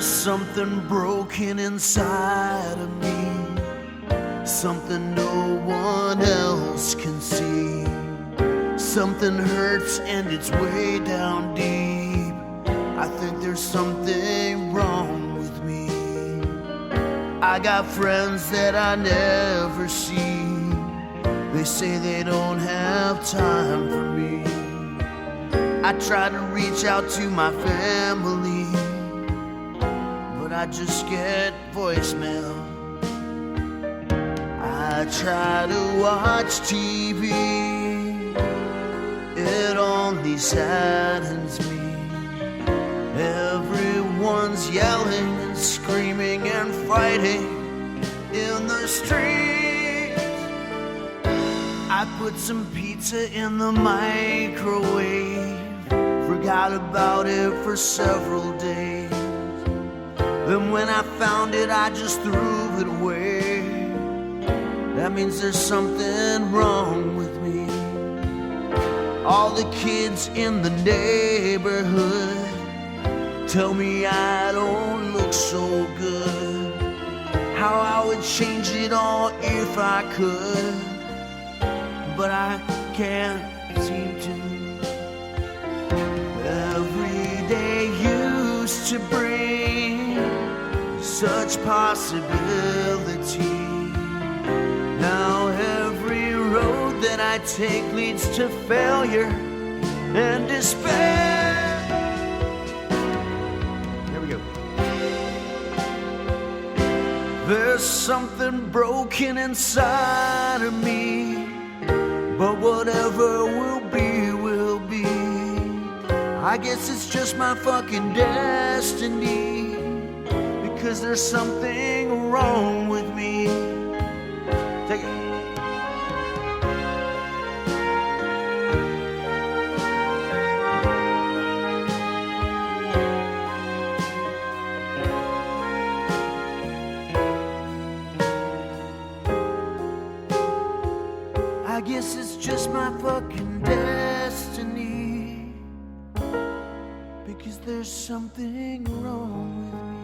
There's something broken inside of me, something no one else can see. Something hurts and it's way down deep. I think there's something wrong with me. I got friends that I never see. They say they don't have time for me. I try to reach out to my family, but I just get voicemail. I try to watch TV, it only saddens me. Everyone's yelling and screaming and fighting in the streets. I put some pizza in the microwave, forgot about it for several days. Then when I found it, I just threw it away. That means there's something wrong with me. All the kids in the neighborhood tell me I don't look so good, how I would change it all if I could, but I can't seem to. Every day used to bring such possibility. Now every road that I take leads to failure and despair. Here we go. There's something broken inside of me, but whatever will be, will be. I guess it's just my fucking destiny, because there's something wrong with me. Take it. I guess it's just my fucking destiny, because there's something wrong with me.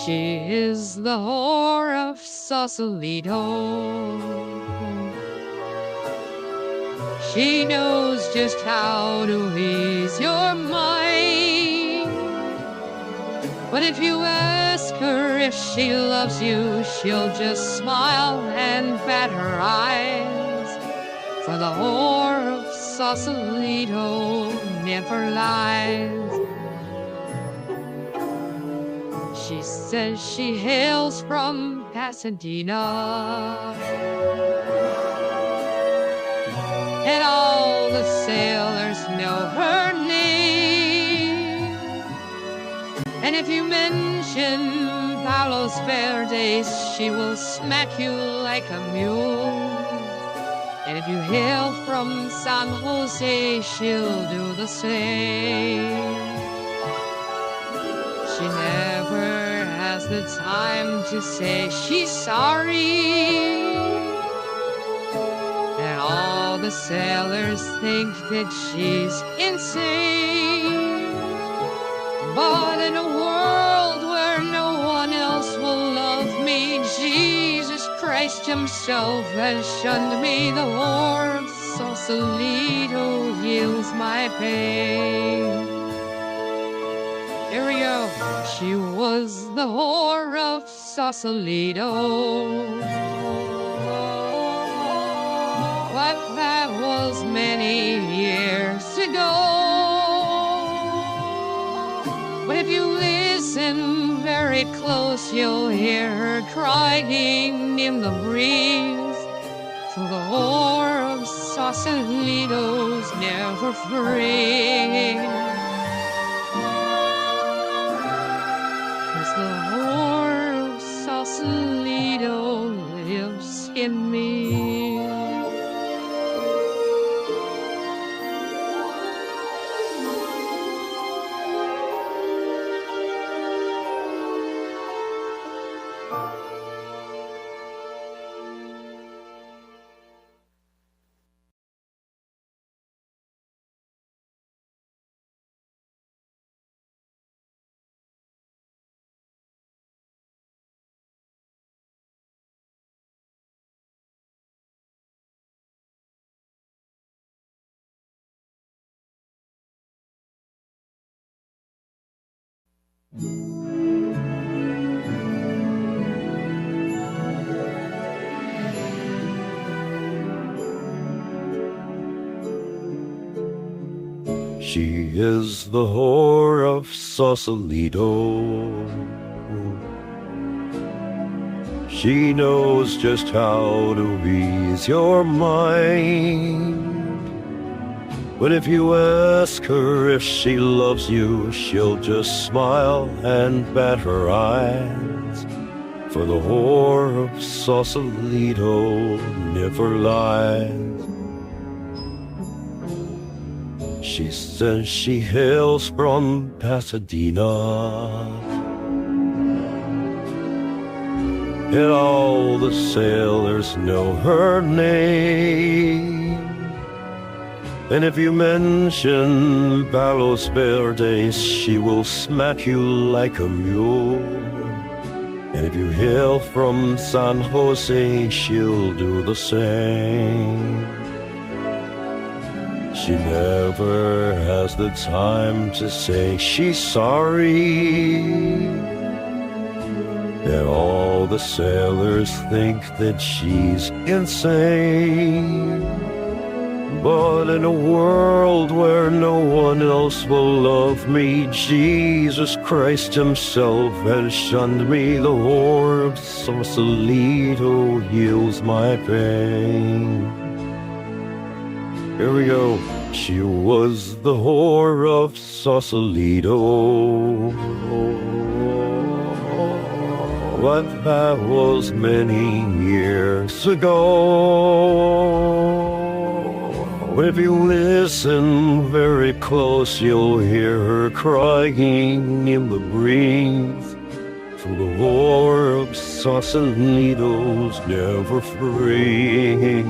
She is the whore of Sausalito. She knows just how to ease your mind. But if you ask her if she loves you, she'll just smile and bat her eyes. For the whore of Sausalito never lies. She says she hails from Pasadena, and all the sailors know her name. And if you mention Palos Verdes, she will smack you like a mule. And if you hail from San Jose, she'll do the same. She never has the time to say she's sorry, and all the sailors think that she's insane. But in a world where no one else will love me, Jesus Christ himself has shunned me. The whore of Sausalito heals my pain. Here we go. She was the whore of Sausalito. But that was many years ago. But if you listen very close, you'll hear her crying in the breeze. For whore of Sausalito's never free. 'Cause the whore of Sausalito lives in me. She is the whore of Sausalito. She knows just how to ease your mind. But if you ask her if she loves you, she'll just smile and bat her eyes. For the whore of Sausalito never lies. She says she hails from Pasadena, and all the sailors know her name. And if you mention Palos Verdes, she will smack you like a mule. And if you hail from San Jose, she'll do the same. She never has the time to say she's sorry. And all the sailors think that she's insane. But in a world where no one else will love me, Jesus Christ himself has shunned me. The whore of Sausalito heals my pain. Here we go. She was the whore of Sausalito, but that was many years ago. If you listen very close, you'll hear her crying in the breeze. For the whore of Sausalito's never free.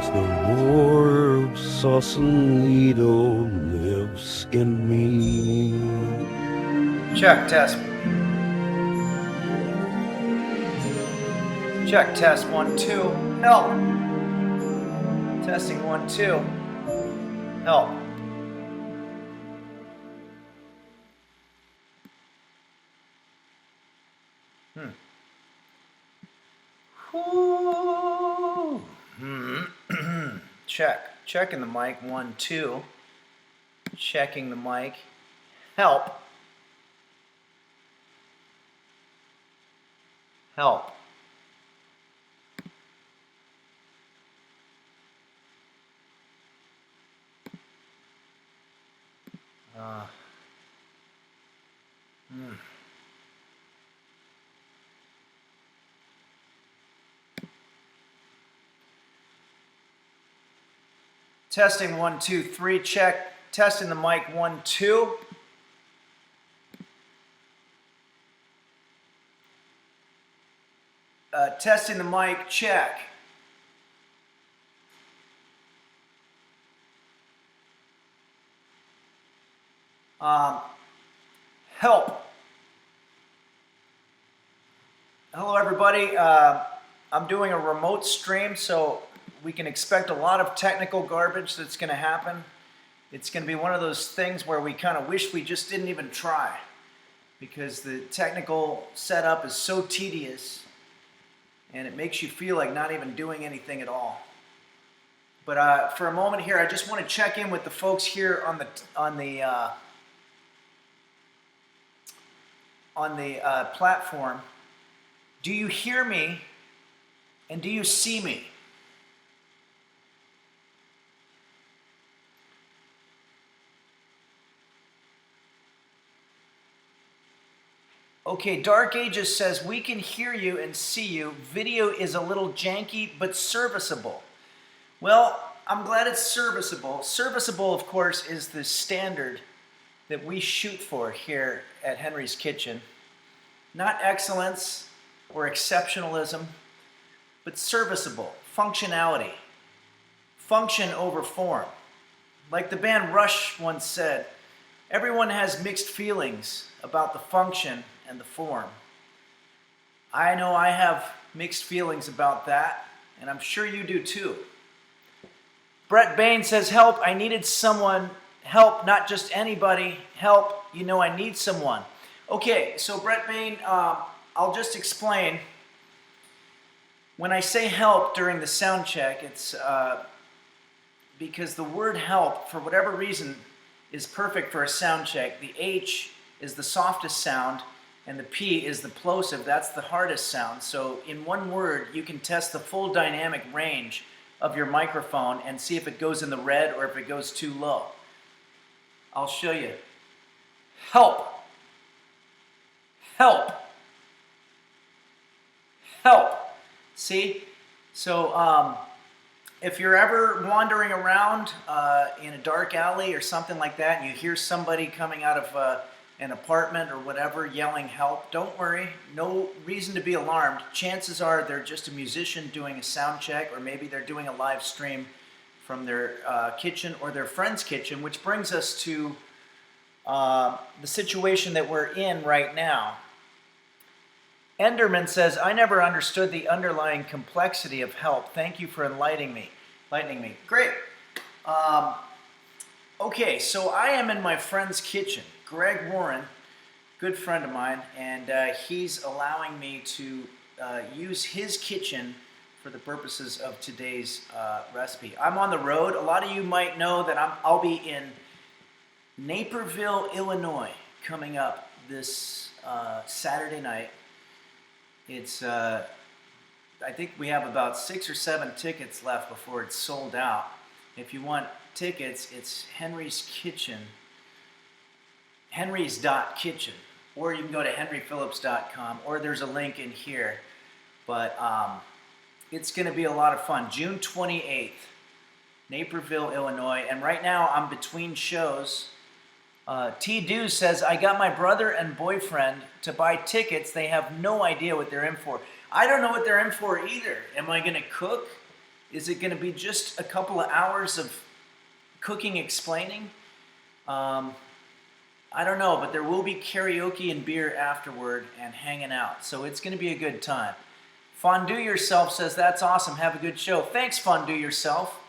The whore of Sausalito lives in me. Check, test. Check, test, 1, 2, help. Testing, 1, 2, help. Check. Checking the mic. 1, 2. Checking the mic. Help. Help. Testing 1, 2, 3, check. Testing the mic 1, 2. Testing the mic, check. Help. Hello everybody. I'm doing a remote stream, so we can expect a lot of technical garbage that's going to happen. It's going to be one of those things where we kind of wish we just didn't even try, because the technical setup is so tedious and it makes you feel like not even doing anything at all. But for a moment here, I just want to check in with the folks here on the platform. Do you hear me? And do you see me? Okay, Dark Ages says, we can hear you and see you. Video is a little janky, but serviceable. Well, I'm glad it's serviceable. Serviceable, of course, is the standard that we shoot for here at Henry's Kitchen. Not excellence or exceptionalism, but serviceable, functionality. Function over form. Like the band Rush once said, everyone has mixed feelings about the function and the form. I know I have mixed feelings about that, and I'm sure you do too. Brett Bain says, help, I needed someone. Help, not just anybody. Help, you know I need someone. Okay, so Brett Bain, I'll just explain. When I say help during the sound check, it's because the word help, for whatever reason, is perfect for a sound check. The H is the softest sound, and the P is the plosive. That's the hardest sound. So in one word, you can test the full dynamic range of your microphone and see if it goes in the red or if it goes too low. I'll show you. Help. Help. Help. See? So if you're ever wandering around in a dark alley or something like that and you hear somebody coming out of an apartment or whatever yelling help, don't worry. No reason to be alarmed. Chances are they're just a musician doing a sound check, or maybe they're doing a live stream from their kitchen or their friend's kitchen, which brings us to the situation that we're in right now. Enderman says, I never understood the underlying complexity of help. Thank you for enlightening me. Great. Okay, so I am in my friend's kitchen. Greg Warren, good friend of mine, and he's allowing me to use his kitchen for the purposes of today's recipe. I'm on the road. A lot of you might know that I'll be in Naperville, Illinois, coming up this Saturday night. It's, I think we have about 6 or 7 tickets left before it's sold out. If you want tickets, it's Henry's Kitchen, henrys.kitchen, or you can go to henryphillips.com, or there's a link in here. But it's going to be a lot of fun. June 28th, Naperville, Illinois. And right now I'm between shows. T-Dew says, I got my brother and boyfriend to buy tickets. They have no idea what they're in for. I don't know what they're in for either. Am I going to cook? Is it going to be just a couple of hours of cooking, explaining? I don't know, but there will be karaoke and beer afterward and hanging out. So it's going to be a good time. Fondue Yourself says, that's awesome. Have a good show. Thanks, Fondue Yourself.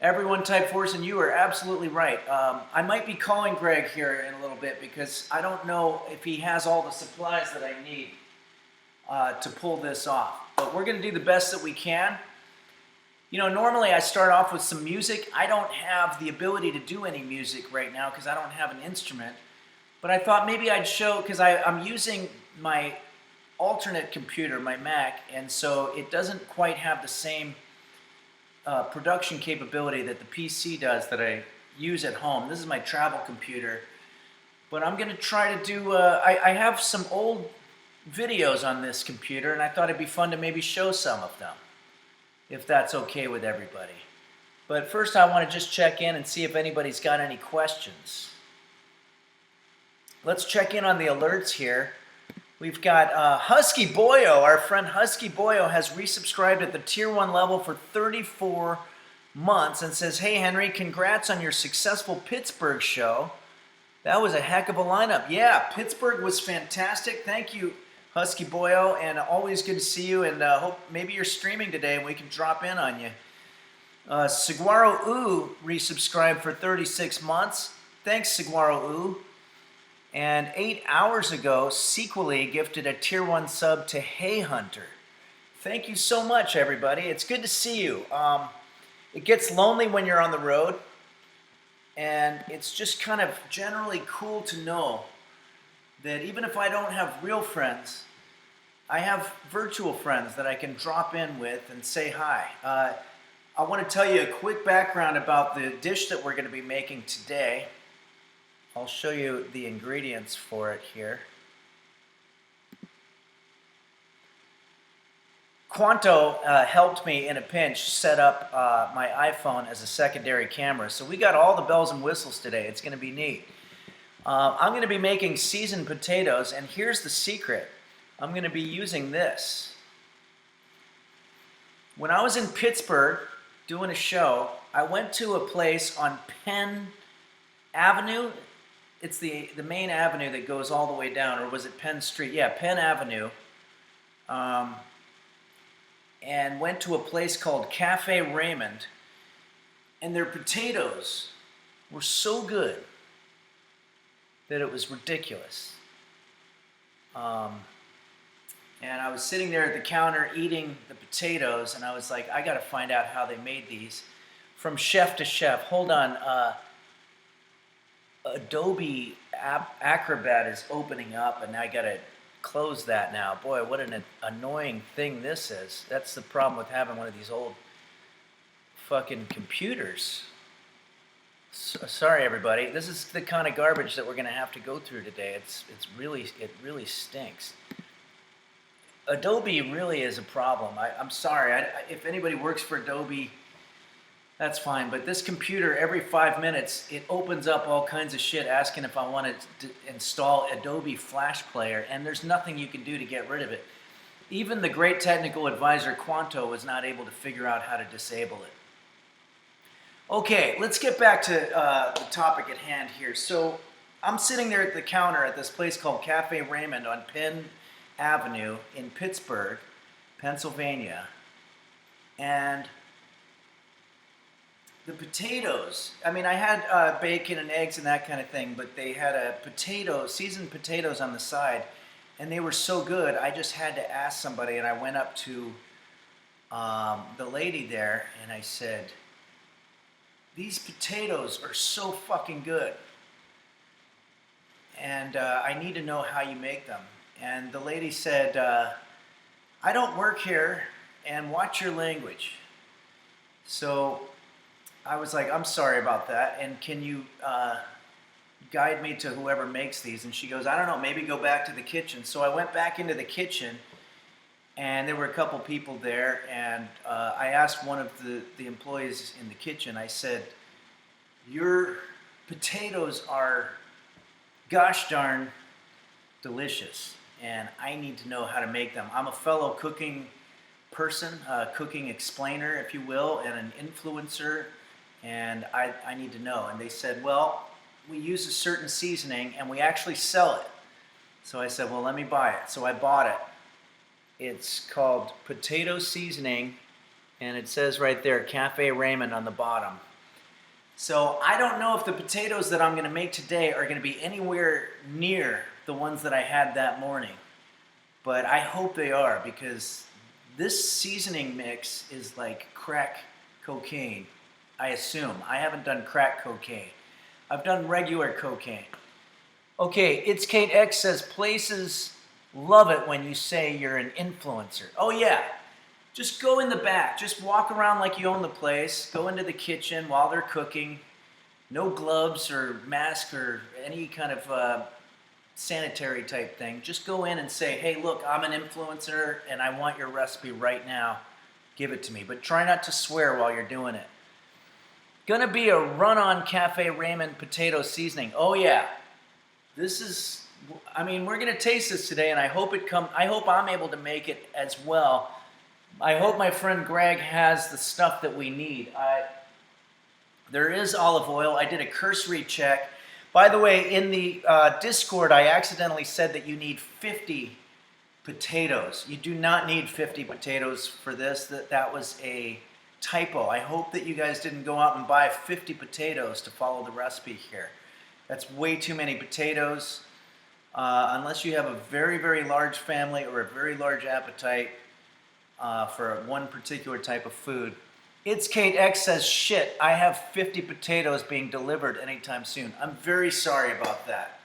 Everyone Type Force, and you are absolutely right. I might be calling Greg here in a little bit because I don't know if he has all the supplies that I need to pull this off. But we're going to do the best that we can. You know, normally I start off with some music. I don't have the ability to do any music right now because I don't have an instrument. But I thought maybe I'd show, because I'm using my alternate computer, my Mac, and so it doesn't quite have the same production capability that the PC does that I use at home. This is my travel computer. But I'm going to try to do, I have some old videos on this computer, and I thought it'd be fun to maybe show some of them, if that's okay with everybody. But first I want to just check in and see if anybody's got any questions. Let's check in on the alerts here. We've got Husky Boyo. Our friend Husky Boyo has resubscribed at the Tier 1 level for 34 months and says, hey Henry, congrats on your successful Pittsburgh show. That was a heck of a lineup. Yeah, Pittsburgh was fantastic. Thank you, Husky Boyo, and always good to see you, and hope maybe you're streaming today and we can drop in on you. Saguaro Ooh resubscribed for 36 months. Thanks, Saguaro Ooh. And 8 hours ago, Sequely gifted a Tier 1 sub to Hay Hunter. Thank you so much, everybody. It's good to see you. It gets lonely when you're on the road, and it's just kind of generally cool to know that even if I don't have real friends, I have virtual friends that I can drop in with and say hi. I want to tell you a quick background about the dish that we're going to be making today. I'll show you the ingredients for it here. Quanto helped me in a pinch set up my iPhone as a secondary camera. So we got all the bells and whistles today. It's going to be neat. I'm going to be making seasoned potatoes, and here's the secret. I'm going to be using this. When I was in Pittsburgh doing a show, I went to a place on Penn Avenue. It's the main avenue that goes all the way down, or was it Penn Street? Yeah, Penn Avenue. And went to a place called Cafe Raymond, and their potatoes were so good that it was ridiculous. And I was sitting there at the counter eating the potatoes, and I was like, I gotta find out how they made these. From chef to chef. Hold on, Adobe Acrobat is opening up, and I gotta close that now. Boy, what an annoying thing this is. That's the problem with having one of these old fucking computers. Sorry, everybody. This is the kind of garbage that we're gonna have to go through today. It really stinks. Adobe really is a problem. I'm sorry. If anybody works for Adobe, that's fine. But this computer, every 5 minutes, it opens up all kinds of shit asking if I want to install Adobe Flash Player, and there's nothing you can do to get rid of it. Even the great technical advisor Quanto was not able to figure out how to disable it. Okay, let's get back to the topic at hand here. So I'm sitting there at the counter at this place called Cafe Raymond on Penn Avenue in Pittsburgh, Pennsylvania, and the potatoes, I mean, I had bacon and eggs and that kind of thing, but they had seasoned potatoes on the side, and they were so good, I just had to ask somebody, and I went up to the lady there, and I said, these potatoes are so fucking good, and I need to know how you make them. And the lady said, I don't work here, and watch your language. So I was like, I'm sorry about that, and can you guide me to whoever makes these? And she goes, I don't know, maybe go back to the kitchen. So I went back into the kitchen, and there were a couple people there, and I asked one of the employees in the kitchen, I said, your potatoes are gosh darn delicious, and I need to know how to make them. I'm a fellow cooking person, cooking explainer, if you will, and an influencer, and I need to know. And they said, well, we use a certain seasoning, and we actually sell it. So I said, well, let me buy it. So I bought it. It's called potato seasoning, and it says right there, Cafe Raymond on the bottom. So I don't know if the potatoes that I'm going to make today are going to be anywhere near the ones that I had that morning, but I hope they are, because this seasoning mix is like crack cocaine, I assume. I haven't done crack cocaine. I've done regular cocaine. Okay, It's Kate X says, places love it when you say you're an influencer. Oh yeah, just go in the back. Just walk around like you own the place. Go into the kitchen while they're cooking. No gloves or mask or any kind of sanitary type thing. Just go in and say, hey, look, I'm an influencer and I want your recipe right now. Give it to me. But try not to swear while you're doing it. Gonna be a run-on Cafe Raymond potato seasoning. Oh yeah. This is, I mean, we're gonna taste this today, and I hope I'm able to make it as well. I hope my friend Greg has the stuff that we need. There is olive oil. I did a cursory check. By the way, in the Discord, I accidentally said that you need 50 potatoes. You do not need 50 potatoes for this. That was a typo. I hope that you guys didn't go out and buy 50 potatoes to follow the recipe here. That's way too many potatoes. Unless you have a very, very large family or a very large appetite for one particular type of food. It's Kate X says, shit, I have 50 potatoes being delivered anytime soon. I'm very sorry about that.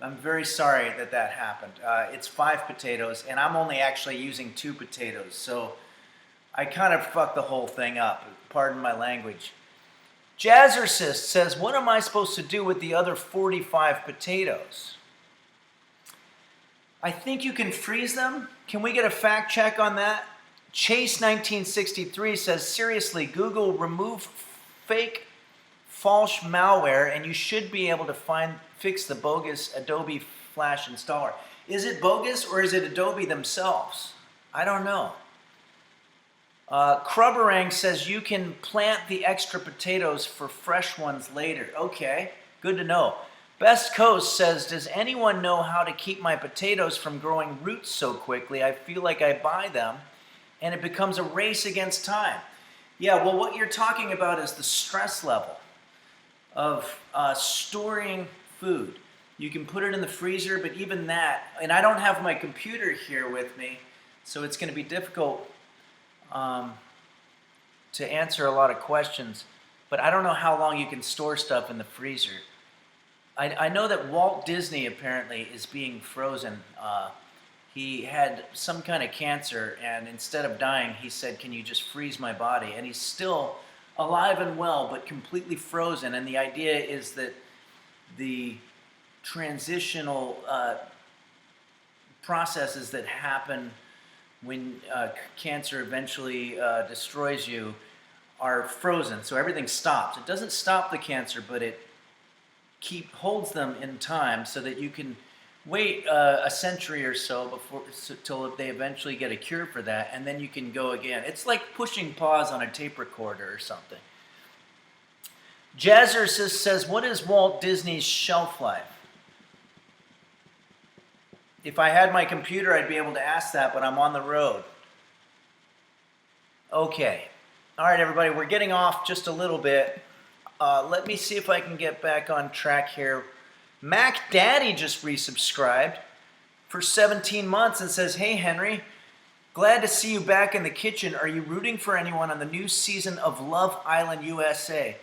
I'm very sorry that that happened. It's 5 potatoes, and I'm only actually using 2 potatoes, so I kind of fucked the whole thing up. Pardon my language. Jazzercist says, what am I supposed to do with the other 45 potatoes? I think you can freeze them. Can we get a fact check on that? Chase 1963 says, seriously, Google remove fake false malware and you should be able to fix the bogus Adobe Flash installer. Is it bogus or is it Adobe themselves? I don't know. Crubberang says you can plant the extra potatoes for fresh ones later. Okay, good to know. Best Coast says, does anyone know how to keep my potatoes from growing roots so quickly? I feel like I buy them and it becomes a race against time. Yeah, well, what you're talking about is the stress level of storing food. You can put it in the freezer, but even that, and I don't have my computer here with me, so it's going to be difficult to answer a lot of questions, but I don't know how long you can store stuff in the freezer. I know that Walt Disney apparently is being frozen. He had some kind of cancer, and instead of dying, he said, can you just freeze my body? And he's still alive and well, but completely frozen. And the idea is that the transitional processes that happen when cancer eventually destroys you are frozen. So everything stops. It doesn't stop the cancer, but it holds them in time so that you can wait a century or so till they eventually get a cure for that, and then you can go again. It's like pushing pause on a tape recorder or something. Jazzercist says, what is Walt Disney's shelf life? If I had my computer, I'd be able to ask that, but I'm on the road. Okay. All right, everybody, we're getting off just a little bit. Let me see if I can get back on track here. Mac Daddy just resubscribed for 17 months and says, hey, Henry, glad to see you back in the kitchen. Are you rooting for anyone on the new season of Love Island USA?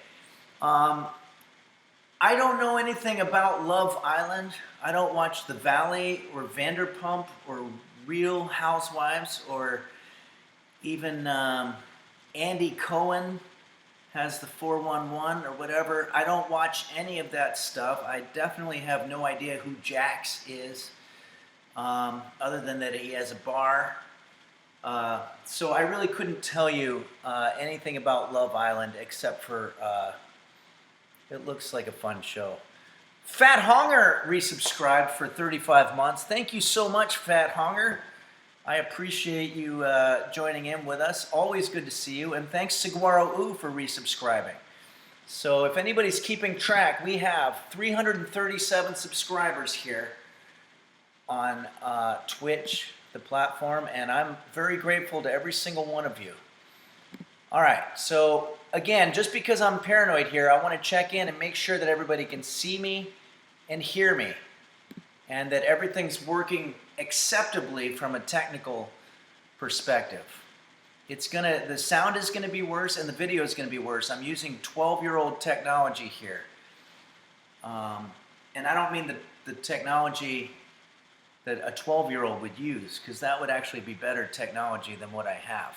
I don't know anything about Love Island. I don't watch The Valley or Vanderpump or Real Housewives or even Andy Cohen has the 411 or whatever. I don't watch any of that stuff. I definitely have no idea who Jax is, other than that he has a bar. So I really couldn't tell you anything about Love Island except for it looks like a fun show. Fat Honger resubscribed for 35 months. Thank you so much, Fat Honger. I appreciate you joining in with us. Always good to see you. And thanks Saguaro Ooh for resubscribing. So if anybody's keeping track, we have 337 subscribers here on Twitch, the platform, and I'm very grateful to every single one of you. All right, so again, just because I'm paranoid here, I want to check in and make sure that everybody can see me and hear me, and that everything's working acceptably from a technical perspective. The sound is going to be worse and the video is going to be worse. I'm using 12-year-old technology here. And I don't mean the technology that a 12-year-old would use, because that would actually be better technology than what I have.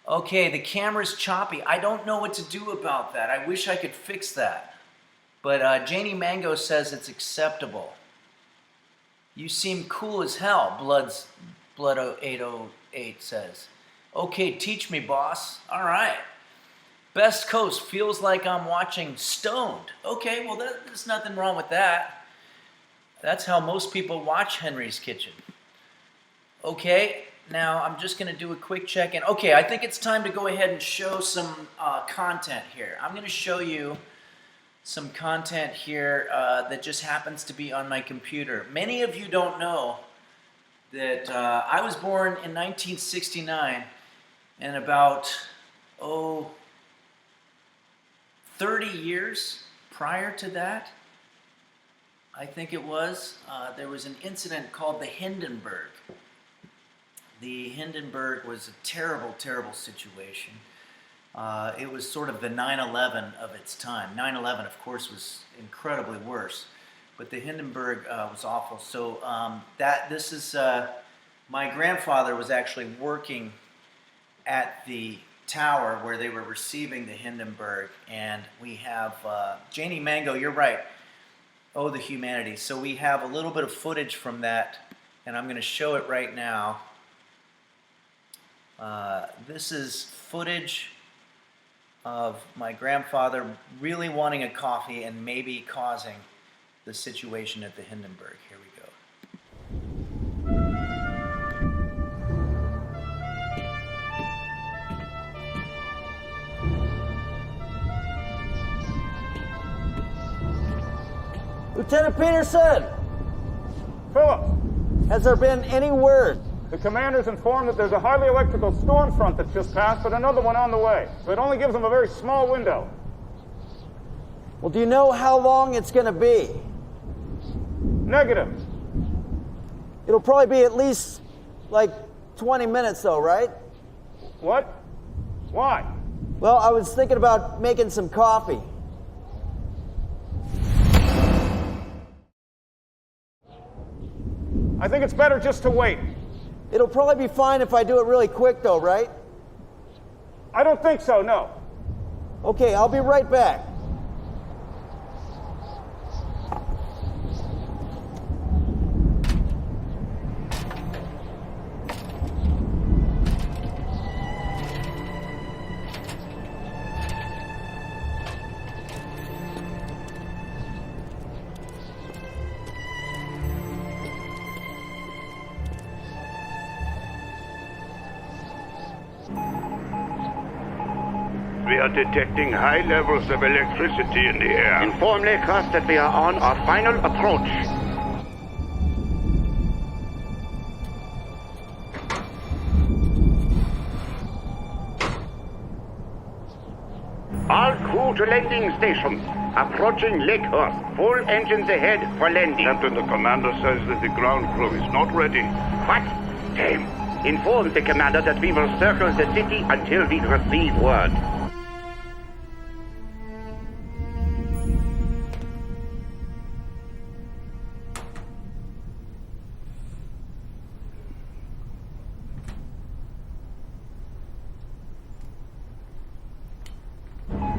Okay, the camera's choppy. I don't know what to do about that. I wish I could fix that. But Janie Mango says it's acceptable. You seem cool as hell, Blood 808 says. Okay, teach me, boss. All right. Best Coast feels like I'm watching Stoned. Okay, well, there's nothing wrong with that. That's how most people watch Henry's Kitchen. Okay, now I'm just going to do a quick check-in. Okay, I think it's time to go ahead and show some content here. I'm going to show you some content here that just happens to be on my computer. Many of you don't know that I was born in 1969, and about 30 years prior to that, I think it was, there was an incident called the Hindenburg. The Hindenburg was a terrible, terrible situation. It was sort of the 9/11 of its time. 9/11, of course, was incredibly worse. but the Hindenburg was awful. So this is my grandfather was actually working at the tower where they were receiving the Hindenburg, and we have Janie Mango. You're right. Oh, the humanity. So we have a little bit of footage from that, and I'm going to show it right now. This is footage of my grandfather really wanting a coffee and maybe causing the situation at the Hindenburg. Here we go. Lieutenant Peterson, Phillips, has there been any word? the commander's informed that there's a highly electrical storm front that's just passed, but another one on the way. So it only gives them a very small window. Well, do you know how long it's going to be? Negative. It'll probably be at least like 20 minutes though, right? What? Why? Well, I was thinking about making some coffee. I think it's better just to wait. It'll probably be fine if I do it really quick though, right? I don't think so, no. Okay, I'll be right back. We are detecting high levels of electricity in the air. Inform Lakers that we are on our final approach. All crew to landing stations. Approaching Lakehurst. Full engines ahead for landing. Captain, the commander says that the ground crew is not ready. What? Damn. Inform the commander that we will circle the city until we receive word.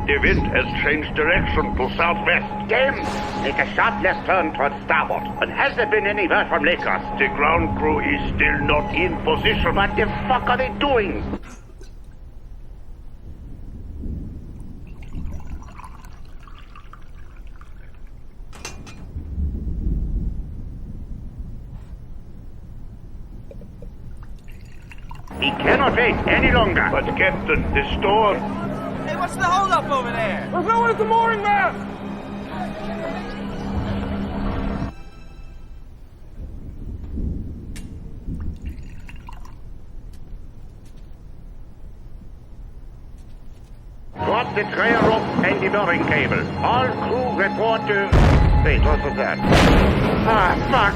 The wind has changed direction to southwest. Damn! Make a sharp left turn towards starboard. And has there been any word from Lakers? The ground crew is still not in position. What the fuck are they doing? We cannot wait any longer. But Captain, the storm... Hey, what's the holdup over there? There's no one at the mooring mast! Drop the trail rope and the mooring cable. All crew report to... Wait, what was that? Ah, fuck!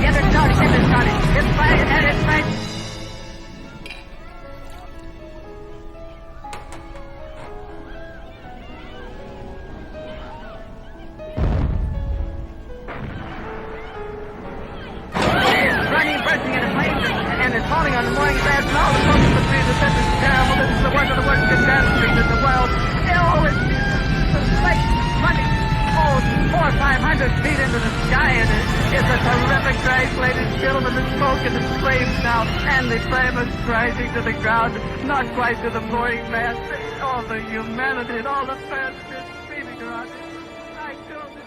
Get it started, get it started. It's fine, and it's fine. Running, bursting in a flame, and it's falling on the morning fast, and all the folks in the street are said this is terrible. This is the worst of the worst catastrophes in the world. Oh, it's like running, 400-500 feet into the sky, and it's a terrific crash, ladies and gentlemen. The smoke and the flames now, and the flame is rising to the ground, not quite to the mooring mast. All the humanity and all the fast is speeding around. I told you.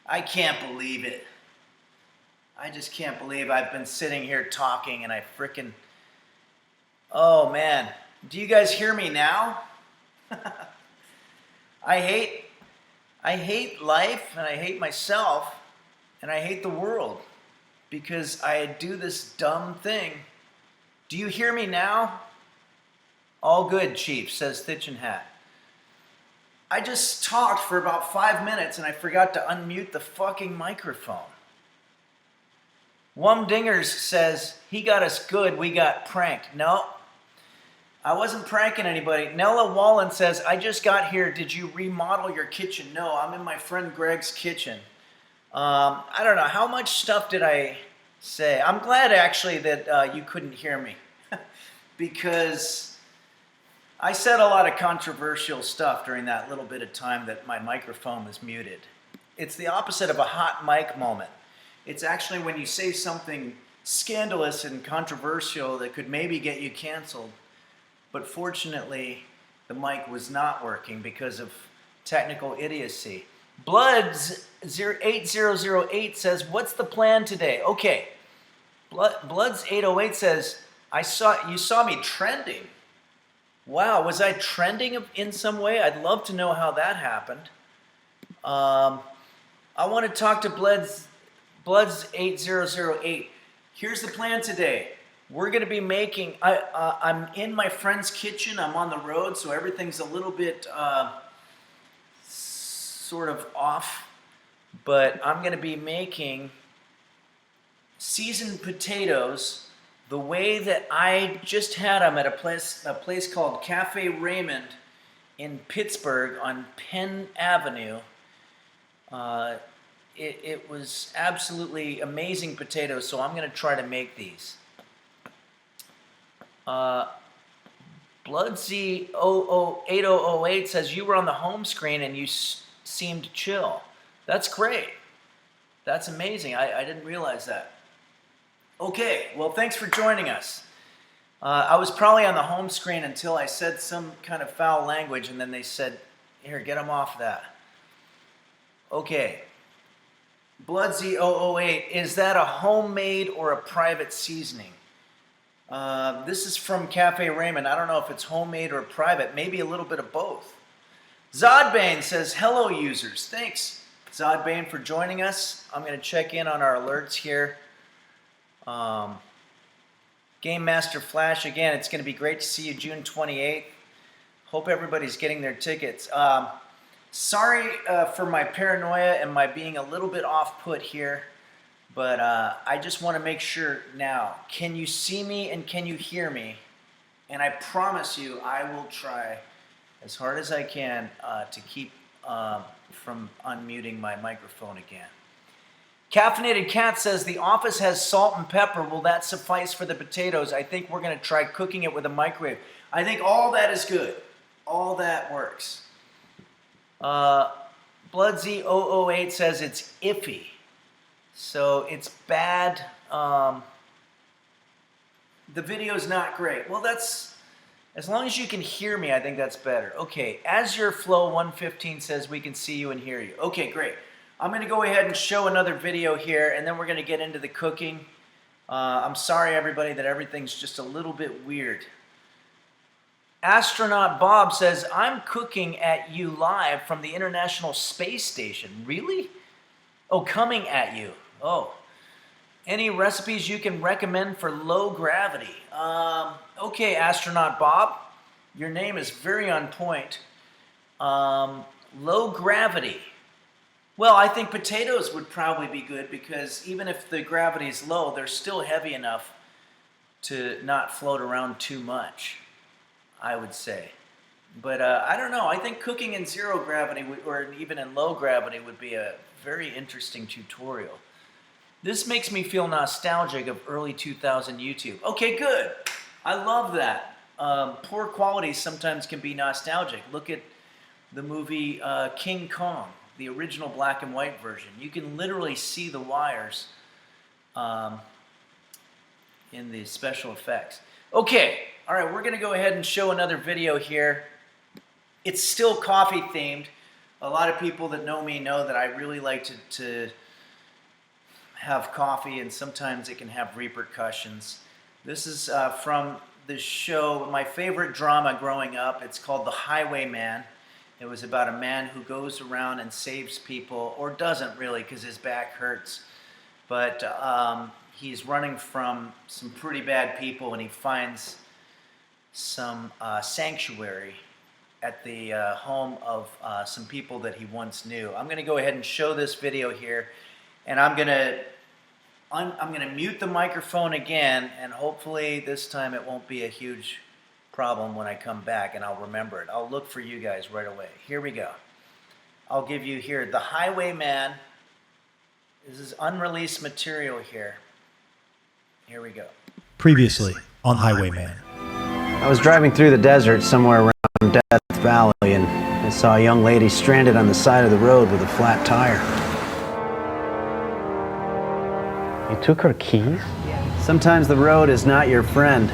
I can't believe it. I just can't believe I've been sitting here talking and I frickin'... Oh man, do you guys hear me now? I hate life and I hate myself and I hate the world because I do this dumb thing. Do you hear me now? All good, Chief, says Thitch and Hat. I just talked for about 5 minutes and I forgot to unmute the fucking microphone. Wumdingers says, he got us good, we got pranked. No, I wasn't pranking anybody. Nella Wallen says, I just got here, did you remodel your kitchen? No, I'm in my friend Greg's kitchen. I don't know, how much stuff did I say? I'm glad actually that you couldn't hear me because I said a lot of controversial stuff during that little bit of time that my microphone was muted. It's the opposite of a hot mic moment. It's actually when you say something scandalous and controversial that could maybe get you canceled. But fortunately, the mic was not working because of technical idiocy. Bloods 8008 says, what's the plan today? Okay, Bloods 808 says, you saw me trending. Wow, was I trending in some way? I'd love to know how that happened. I want to talk to Bloods 8008. Here's the plan today. We're going to be making, I'm in my friend's kitchen. I'm on the road, so everything's a little bit sort of off. But I'm going to be making seasoned potatoes the way that I just had them at a place called Cafe Raymond in Pittsburgh on Penn Avenue. It was absolutely amazing potatoes, so I'm going to try to make these. Bloodz 8008 says, you were on the home screen and you seemed chill. That's great. That's amazing. I didn't realize that. Okay, well, thanks for joining us. I was probably on the home screen until I said some kind of foul language, and then they said, here, get them off that. Okay. Bloodz 008, is that a homemade or a private seasoning? This is from Cafe Raymond. I don't know if it's homemade or private, maybe a little bit of both. Zodbane says, hello, users. Thanks, Zodbane, for joining us. I'm going to check in on our alerts here. Game Master Flash, again, it's going to be great to see you June 28th. Hope everybody's getting their tickets. Sorry for my paranoia and my being a little bit off-put here, but I just want to make sure now. Can you see me and can you hear me? And I promise you I will try as hard as I can to keep from unmuting my microphone again. Caffeinated Cat says, the office has salt and pepper. Will that suffice for the potatoes? I think we're going to try cooking it with a microwave. I think all that is good. All that works. Bloodz 008 says it's iffy. So it's bad. The video's not great. Well, that's, as long as you can hear me, I think that's better. Okay, As Your Flow 115 says we can see you and hear you. Okay, great. I'm going to go ahead and show another video here, and then we're going to get into the cooking. I'm sorry, everybody, that everything's just a little bit weird. Astronaut Bob says, I'm cooking at you live from the International Space Station. Really? Oh, coming at you. Oh. Any recipes you can recommend for low gravity? Okay, Astronaut Bob. Your name is very on point. Low gravity. Well, I think potatoes would probably be good because even if the gravity is low, they're still heavy enough to not float around too much, I would say. But I don't know. I think cooking in zero gravity or even in low gravity would be a very interesting tutorial. This makes me feel nostalgic of early 2000 YouTube. Okay, good. I love that. Poor quality sometimes can be nostalgic. Look at the movie King Kong, the original black and white version. You can literally see the wires in the special effects. Okay, all right, we're gonna go ahead and show another video here. It's still coffee themed. A lot of people that know me know that I really like to have coffee, and sometimes it can have repercussions. This is from the show, my favorite drama growing up. It's called The Highwayman. It was about a man who goes around and saves people, or doesn't really because his back hurts. But he's running from some pretty bad people, and he finds some sanctuary at the home of some people that he once knew. I'm going to go ahead and show this video here, and I'm going to mute the microphone again, and hopefully this time it won't be a huge problem when I come back, and I'll remember it. I'll look for you guys right away. Here we go. I'll give you here The Highwayman. This is unreleased material here. Here we go. Previously on Highwayman. I was driving through the desert somewhere around Death Valley, and I saw a young lady stranded on the side of the road with a flat tire. You took her keys? Sometimes the road is not your friend.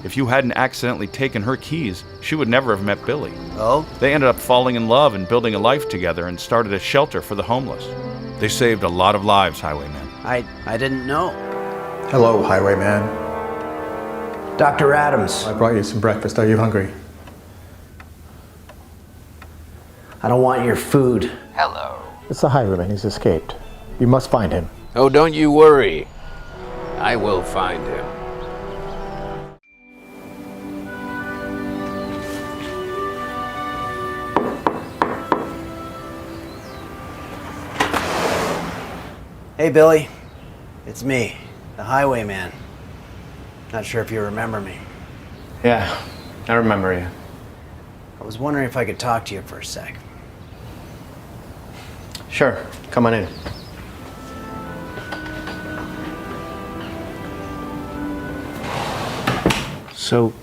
If you hadn't accidentally taken her keys, she would never have met Billy. Oh? They ended up falling in love and building a life together and started a shelter for the homeless. They saved a lot of lives, Highwayman. I didn't know. Hello, Highwayman. Dr. Adams. I brought you some breakfast. Are you hungry? I don't want your food. Hello. It's the Highwayman. He's escaped. You must find him. Oh, don't you worry. I will find him. Hey, Billy. It's me, the Highwayman. Not sure if you remember me. Yeah, I remember you. I was wondering if I could talk to you for a sec. Sure, come on in. So,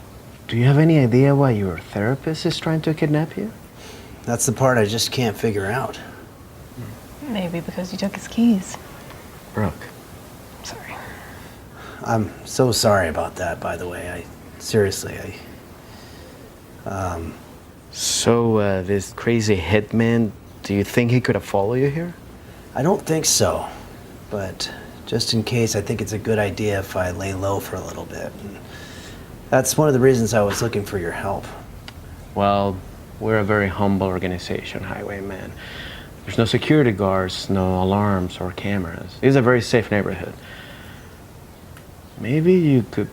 do you have any idea why your therapist is trying to kidnap you? That's the part I just can't figure out. Maybe because you took his keys. Brooke. Sorry. I'm so sorry about that, by the way. Seriously, So, this crazy hitman, do you think he could have followed you here? I don't think so. But just in case, I think it's a good idea if I lay low for a little bit. And that's one of the reasons I was looking for your help. Well, we're a very humble organization, Highwayman. There's no security guards, no alarms or cameras. It's a very safe neighborhood. Maybe you could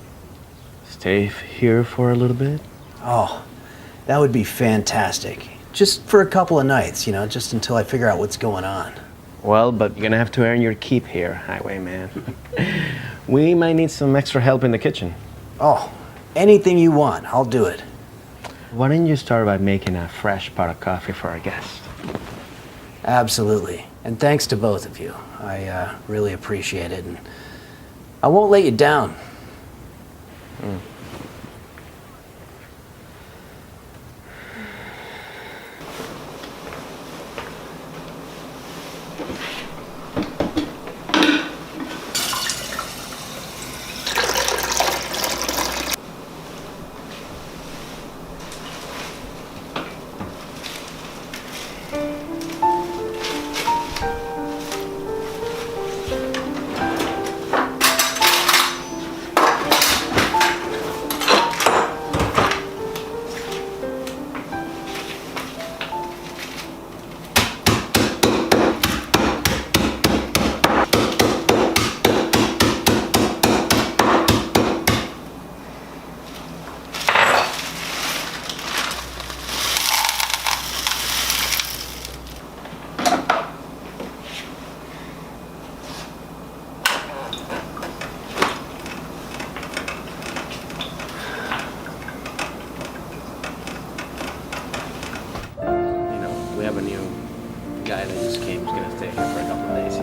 stay here for a little bit? Oh, that would be fantastic. Just for a couple of nights, just until I figure out what's going on. Well, but you're gonna have to earn your keep here, Highwayman. We might need some extra help in the kitchen. Oh, anything you want, I'll do it. Why don't you start by making a fresh pot of coffee for our guest? Absolutely. And thanks to both of you. I really appreciate it. And I won't let you down.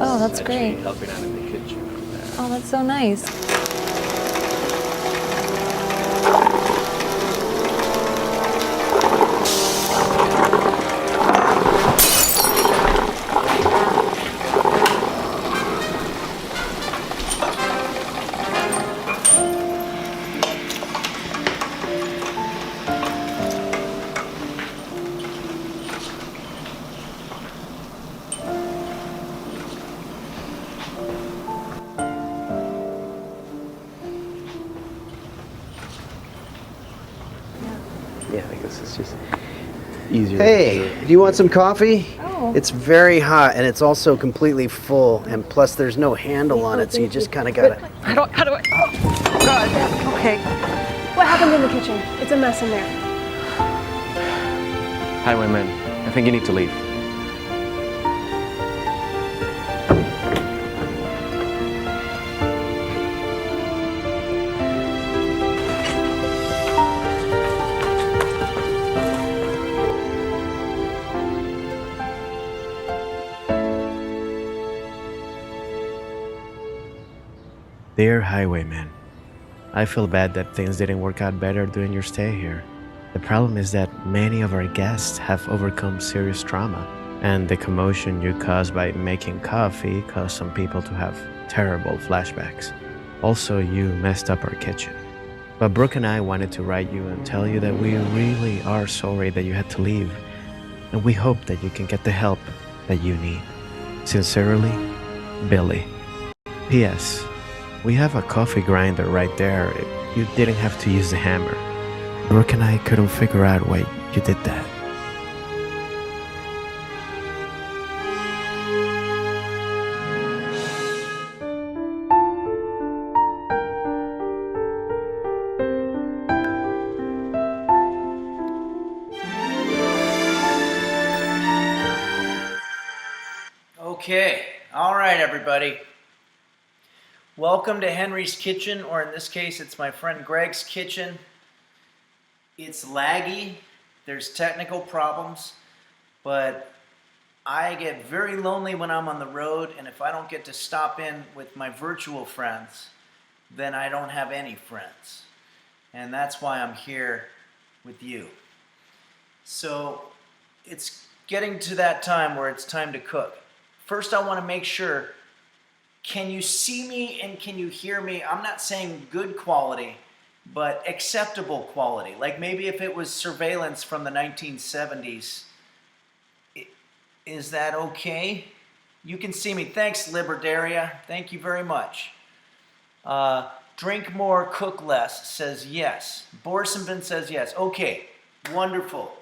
Oh, that's great. Helping out in the kitchen over there. Oh, that's so nice. Yeah, I guess it's just easier. Hey, do you want some coffee? Oh. It's very hot and it's also completely full, and plus there's no handle on it, so you just kind of gotta. How do I? Oh, God. Okay. What happened in the kitchen? It's a mess in there. Highwayman, I think you need to leave. Dear Highwayman, I feel bad that things didn't work out better during your stay here. The problem is that many of our guests have overcome serious trauma, and the commotion you caused by making coffee caused some people to have terrible flashbacks. Also, you messed up our kitchen. But Brooke and I wanted to write you and tell you that we really are sorry that you had to leave, and we hope that you can get the help that you need. Sincerely, Billy. P.S. We have a coffee grinder right there. You didn't have to use the hammer. Brooke and I couldn't figure out why you did that. Okay, all right, everybody. Welcome to Henry's Kitchen, or in this case, it's my friend Greg's kitchen. It's laggy, there's technical problems, but I get very lonely when I'm on the road, and if I don't get to stop in with my virtual friends, then I don't have any friends. And that's why I'm here with you. So it's getting to that time where it's time to cook. First, I want to make sure, can you see me and can you hear me? I'm not saying good quality, but acceptable quality. Like maybe if it was surveillance from the 1970s, is that okay? You can see me. Thanks, Liberdaria. Thank you very much. Drink more, cook less says yes. Borsenben says yes. Okay, wonderful.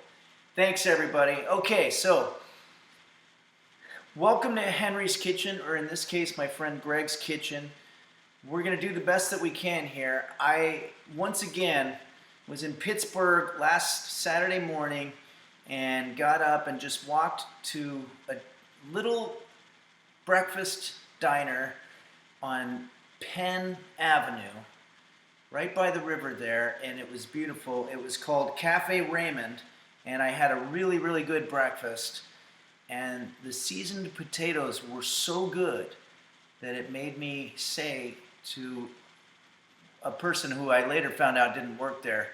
Thanks, everybody. Okay, so welcome to Henry's Kitchen, or in this case, my friend Greg's kitchen. We're going to do the best that we can here. I, once again, was in Pittsburgh last Saturday morning and got up and just walked to a little breakfast diner on Penn Avenue, right by the river there, and it was beautiful. It was called Cafe Raymond, and I had a really, really good breakfast. And the seasoned potatoes were so good that it made me say to a person who I later found out didn't work there,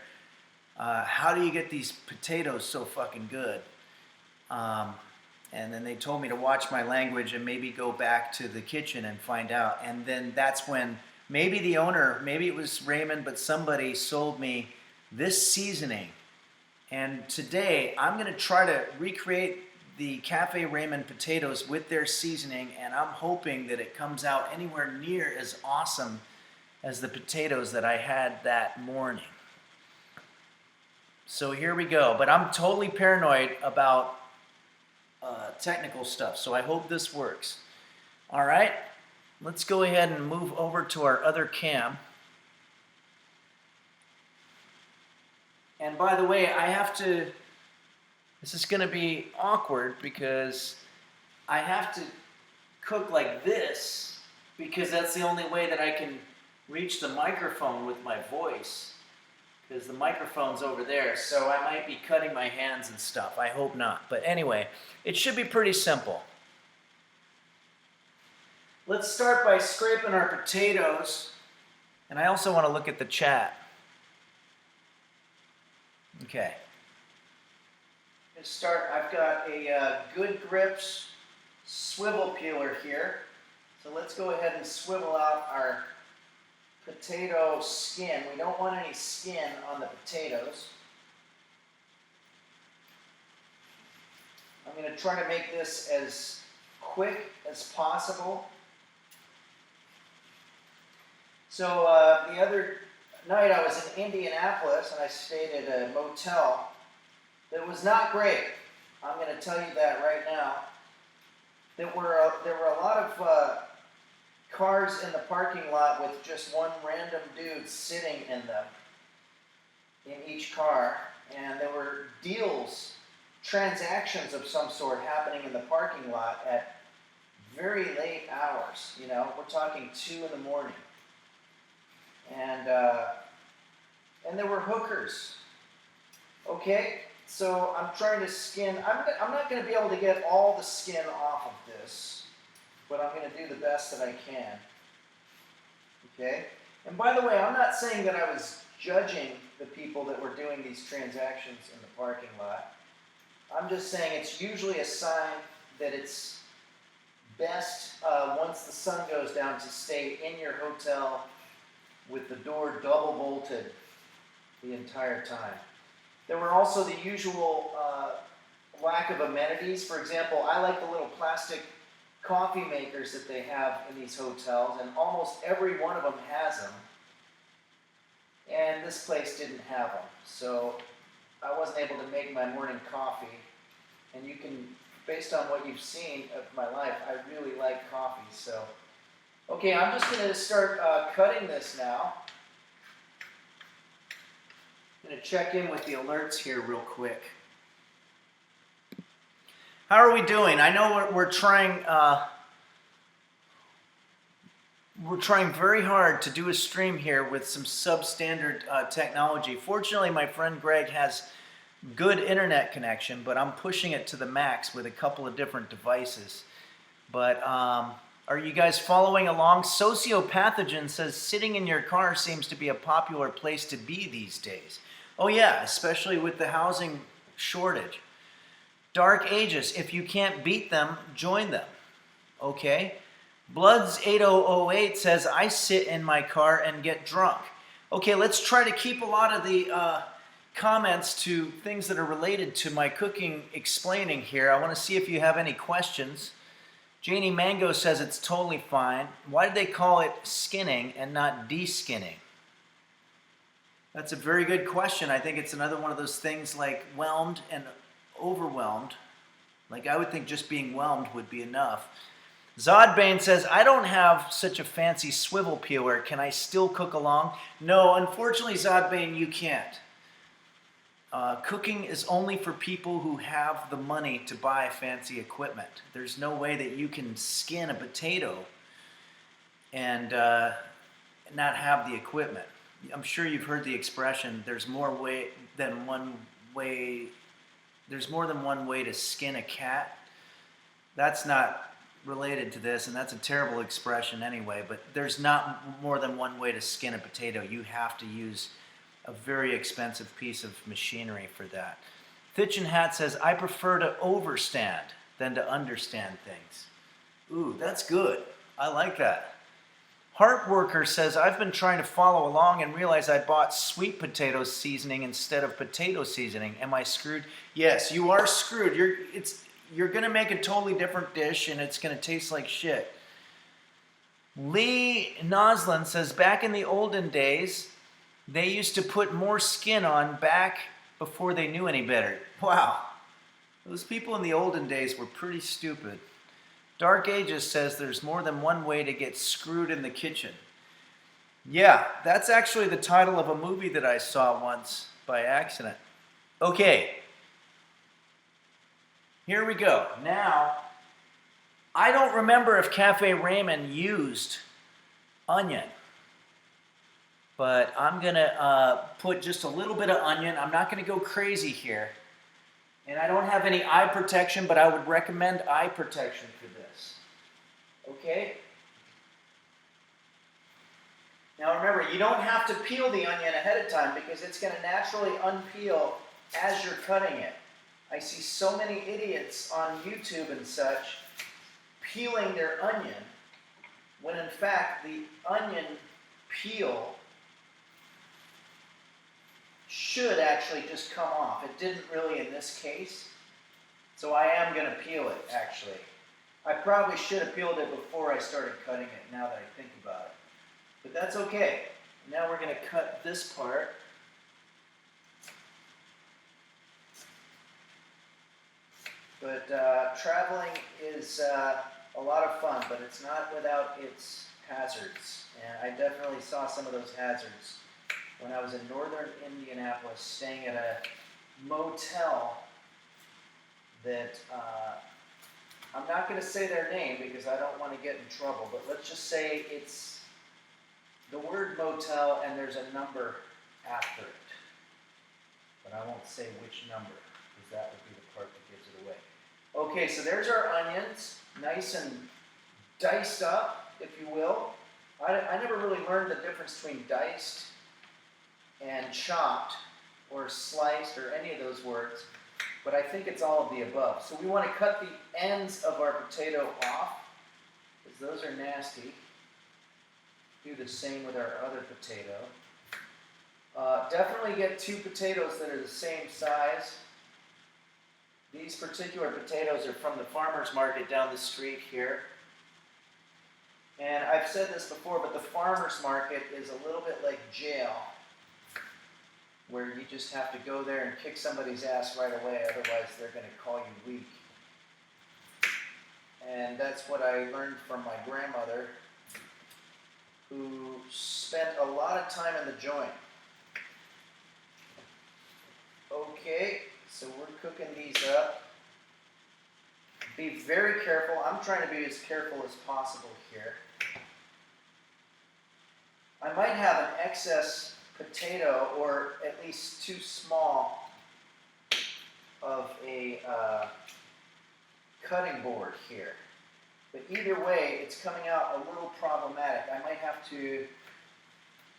how do you get these potatoes so fucking good? And then they told me to watch my language and maybe go back to the kitchen and find out. And then that's when maybe the owner, maybe it was Raymond, but somebody sold me this seasoning. And today I'm going to try to recreate the Cafe Raymond potatoes with their seasoning, and I'm hoping that it comes out anywhere near as awesome as the potatoes that I had that morning. So here we go, but I'm totally paranoid about technical stuff, so I hope this works. All right, let's go ahead and move over to our other cam. And by the way, I have to, this is going to be awkward because I have to cook like this because that's the only way that I can reach the microphone with my voice, because the microphone's over there, so I might be cutting my hands and stuff. I hope not. But anyway, it should be pretty simple. Let's start by scraping our potatoes, and I also want to look at the chat. Okay. Let's start. I've got a Good Grips swivel peeler here. So let's go ahead and swivel out our potato skin. We don't want any skin on the potatoes. I'm going to try to make this as quick as possible. So the other night I was in Indianapolis and I stayed at a motel that was not great. I'm going to tell you that right now. There were a lot of cars in the parking lot with just one random dude sitting in them, in each car, and there were deals, transactions of some sort happening in the parking lot at very late hours. You know, we're talking 2 in the morning, and there were hookers. Okay, so I'm trying to skin. I'm not going to be able to get all the skin off of this, but I'm going to do the best that I can. Okay, and by the way, I'm not saying that I was judging the people that were doing these transactions in the parking lot. I'm just saying it's usually a sign that it's best once the sun goes down to stay in your hotel with the door double bolted the entire time. There were also the usual lack of amenities. For example, I like the little plastic coffee makers that they have in these hotels, and almost every one of them has them. And this place didn't have them, so I wasn't able to make my morning coffee. And you can, based on what you've seen of my life, I really like coffee. So, okay, I'm just going to start cutting this now. I'm going to check in with the alerts here real quick. How are we doing? I know we're trying very hard to do a stream here with some substandard technology. Fortunately, my friend Greg has good internet connection, but I'm pushing it to the max with a couple of different devices. But are you guys following along? Sociopathogen says sitting in your car seems to be a popular place to be these days. Oh yeah, especially with the housing shortage. Dark Ages, if you can't beat them, join them. Okay? Bloods 8008 says, I sit in my car and get drunk. Okay, let's try to keep a lot of the comments to things that are related to my cooking explaining here. I want to see if you have any questions. Janie Mango says it's totally fine. Why did they call it skinning and not de-skinning? That's a very good question. I think it's another one of those things like whelmed and overwhelmed. Like I would think just being whelmed would be enough. Zodbane says, I don't have such a fancy swivel peeler. Can I still cook along? No, unfortunately, Zodbane, you can't. Cooking is only for people who have the money to buy fancy equipment. There's no way that you can skin a potato and not have the equipment. I'm sure you've heard the expression, there's more than one way to skin a cat. That's not related to this, and that's a terrible expression anyway, but there's not more than one way to skin a potato. You have to use a very expensive piece of machinery for that. Thitchin Hat says, I prefer to overstand than to understand things. Ooh, that's good. I like that. Heartworker says, I've been trying to follow along and realize I bought sweet potato seasoning instead of potato seasoning. Am I screwed? Yes, you are screwed. You're going to make a totally different dish and it's going to taste like shit. Lee Noslin says, back in the olden days, they used to put more skin on back before they knew any better. Wow. Those people in the olden days were pretty stupid. Dark Ages says there's more than one way to get screwed in the kitchen. Yeah, that's actually the title of a movie that I saw once by accident. Okay. Here we go. Now, I don't remember if Cafe Raymond used onion, but I'm going to put just a little bit of onion. I'm not going to go crazy here. And I don't have any eye protection, but I would recommend eye protection for this. Okay? Now remember, you don't have to peel the onion ahead of time because it's going to naturally unpeel as you're cutting it. I see so many idiots on YouTube and such peeling their onion when in fact the onion peel should actually just come off. It didn't really in this case, so I am going to peel it actually. I probably should have peeled it before I started cutting it now that I think about it. But that's okay. Now we're going to cut this part. But traveling is a lot of fun, but it's not without its hazards. And I definitely saw some of those hazards when I was in northern Indianapolis, staying at a motel that I'm not going to say their name because I don't want to get in trouble, but let's just say it's the word motel and there's a number after it. But I won't say which number because that would be the part that gives it away. Okay, so there's our onions, nice and diced up, if you will. I never really learned the difference between diced and chopped or sliced or any of those words, but I think it's all of the above. So we want to cut the ends of our potato off, because those are nasty. Do the same with our other potato. Definitely get 2 potatoes that are the same size. These particular potatoes are from the farmer's market down the street here. And I've said this before, but the farmer's market is a little bit like jail, where you just have to go there and kick somebody's ass right away, otherwise they're going to call you weak. And that's what I learned from my grandmother, who spent a lot of time in the joint. Okay, so we're cooking these up. Be very careful. I'm trying to be as careful as possible here. I might have an excess potato, or at least too small of a cutting board here. But either way, it's coming out a little problematic. I might have to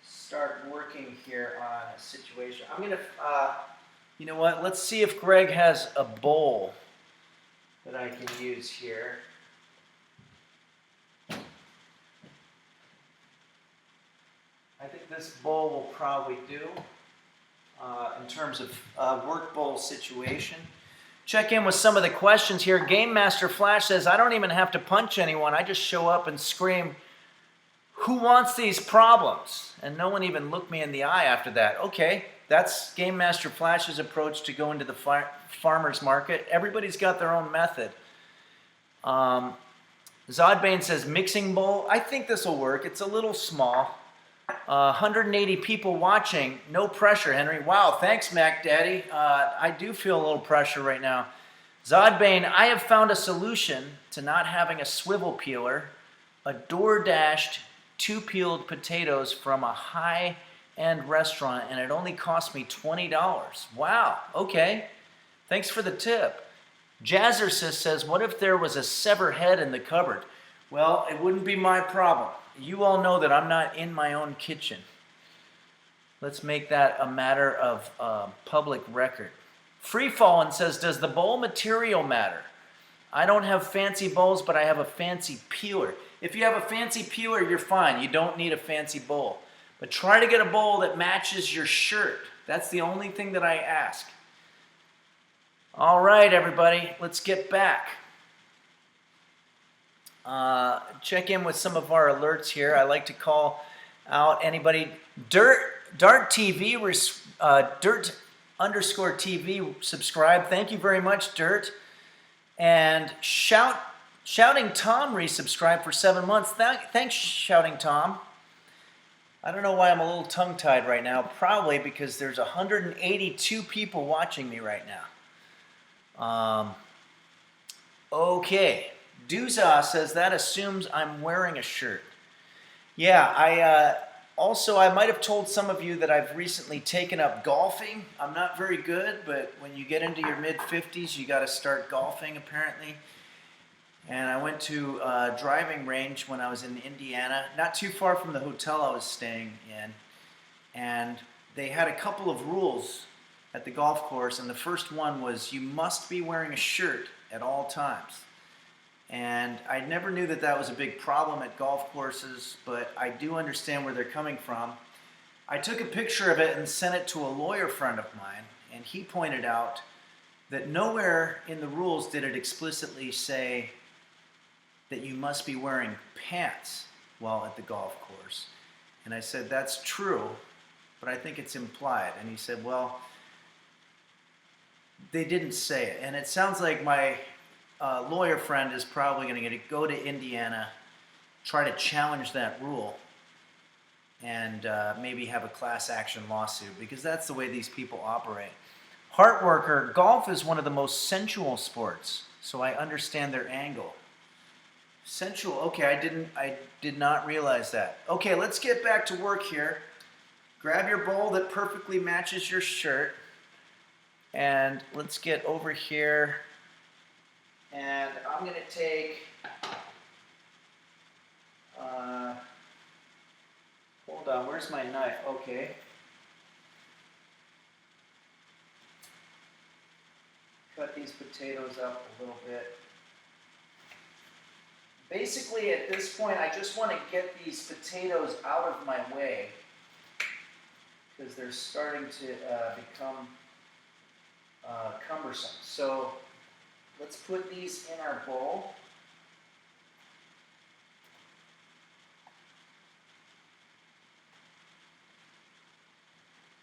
start working here on a situation. I'm going to, you know what, let's see if Greg has a bowl that I can use here. I think this bowl will probably do in terms of work bowl situation. Check in with some of the questions here. Game Master Flash says, I don't even have to punch anyone. I just show up and scream, who wants these problems? And no one even looked me in the eye after that. Okay, that's Game Master Flash's approach to go into the farmer's market. Everybody's got their own method. Zodbane says, mixing bowl. I think this will work. It's a little small. 180 people watching. No pressure, Henry. Wow, thanks, Mac Daddy. I do feel a little pressure right now. Zodbane, I have found a solution to not having a swivel peeler. A door-dashed 2-peeled potatoes from a high-end restaurant, and it only cost me $20. Wow, okay. Thanks for the tip. Jazzercist says, what if there was a severed head in the cupboard? Well, it wouldn't be my problem. You all know that I'm not in my own kitchen. Let's make that a matter of public record. Freefallin says, does the bowl material matter? I don't have fancy bowls, but I have a fancy peeler. If you have a fancy peeler, you're fine. You don't need a fancy bowl. But try to get a bowl that matches your shirt. That's the only thing that I ask. All right, everybody, let's get back. Check in with some of our alerts here. I like to call out anybody. Dirt_TV subscribe. Thank you very much, Dirt. And Shouting Tom resubscribed for 7 months. Thanks, Shouting Tom. I don't know why I'm a little tongue-tied right now. Probably because there's 182 people watching me right now. Okay. Duza says that assumes I'm wearing a shirt. Yeah, I might have told some of you that I've recently taken up golfing. I'm not very good, but when you get into your mid-50s, you got to start golfing apparently. And I went to a driving range when I was in Indiana, not too far from the hotel I was staying in. And they had a couple of rules at the golf course, and the first one was you must be wearing a shirt at all times. And I never knew that that was a big problem at golf courses, but I do understand where they're coming from. I took a picture of it and sent it to a lawyer friend of mine, and he pointed out that nowhere in the rules did it explicitly say that you must be wearing pants while at the golf course. And I said, that's true, but I think it's implied. And he said, well, they didn't say it. And it sounds like my lawyer friend is probably going to go to Indiana, try to challenge that rule, and maybe have a class action lawsuit, because that's the way these people operate. Heartworker, golf is one of the most sensual sports, so I understand their angle. Sensual, okay, I did not realize that. Okay, let's get back to work here. Grab your bowl that perfectly matches your shirt, and let's get over here, and I'm going to take, hold on, where's my knife? Okay. Cut these potatoes up a little bit. Basically, at this point, I just want to get these potatoes out of my way because they're starting to become cumbersome. So let's put these in our bowl.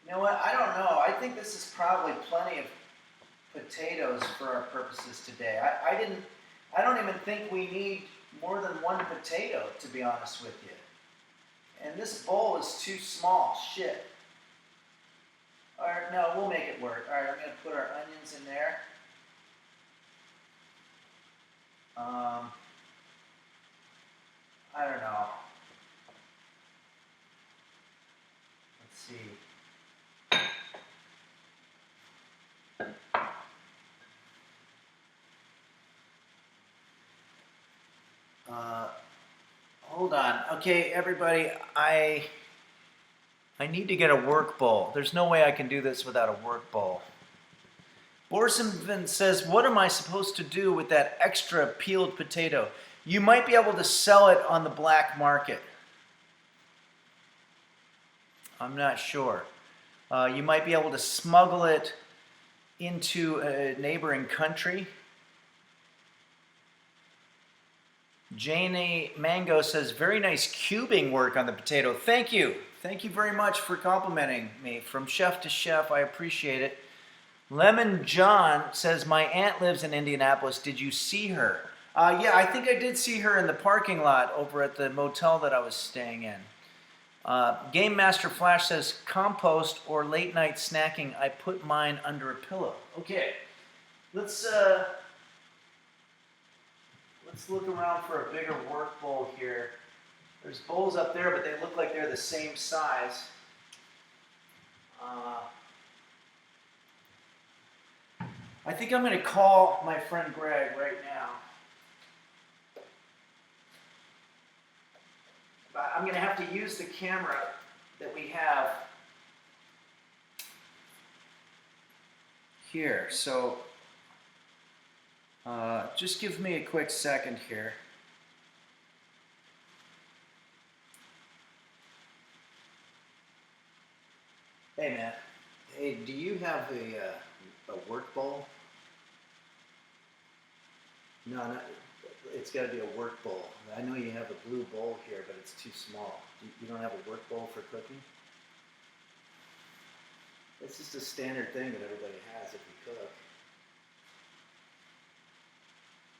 You know what? I don't know. I think this is probably plenty of potatoes for our purposes today. I don't even think we need more than one potato, to be honest with you. And this bowl is too small. Shit. All right, no, we'll make it work. All right, I'm going to put our onions in there. I don't know. Let's see. Hold on. Okay, everybody, I need to get a work bowl. There's no way I can do this without a work bowl. Borsenvin says, what am I supposed to do with that extra peeled potato? You might be able to sell it on the black market. I'm not sure. You might be able to smuggle it into a neighboring country. Janie Mango says, very nice cubing work on the potato. Thank you. Thank you very much for complimenting me. From chef to chef, I appreciate it. Lemon John says, my aunt lives in Indianapolis. Did you see her? Yeah, I think I did see her in the parking lot over at the motel that I was staying in. Game Master Flash says, compost or late night snacking. I put mine under a pillow. Okay, let's look around for a bigger work bowl here. There's bowls up there, but they look like they're the same size. I think I'm going to call my friend Greg right now. But I'm going to have to use the camera that we have here. So just give me a quick second here. Hey man, hey, do you have a work bowl? No, it's got to be a work bowl. I know you have a blue bowl here, but it's too small. You don't have a work bowl for cooking? It's just a standard thing that everybody has if you cook.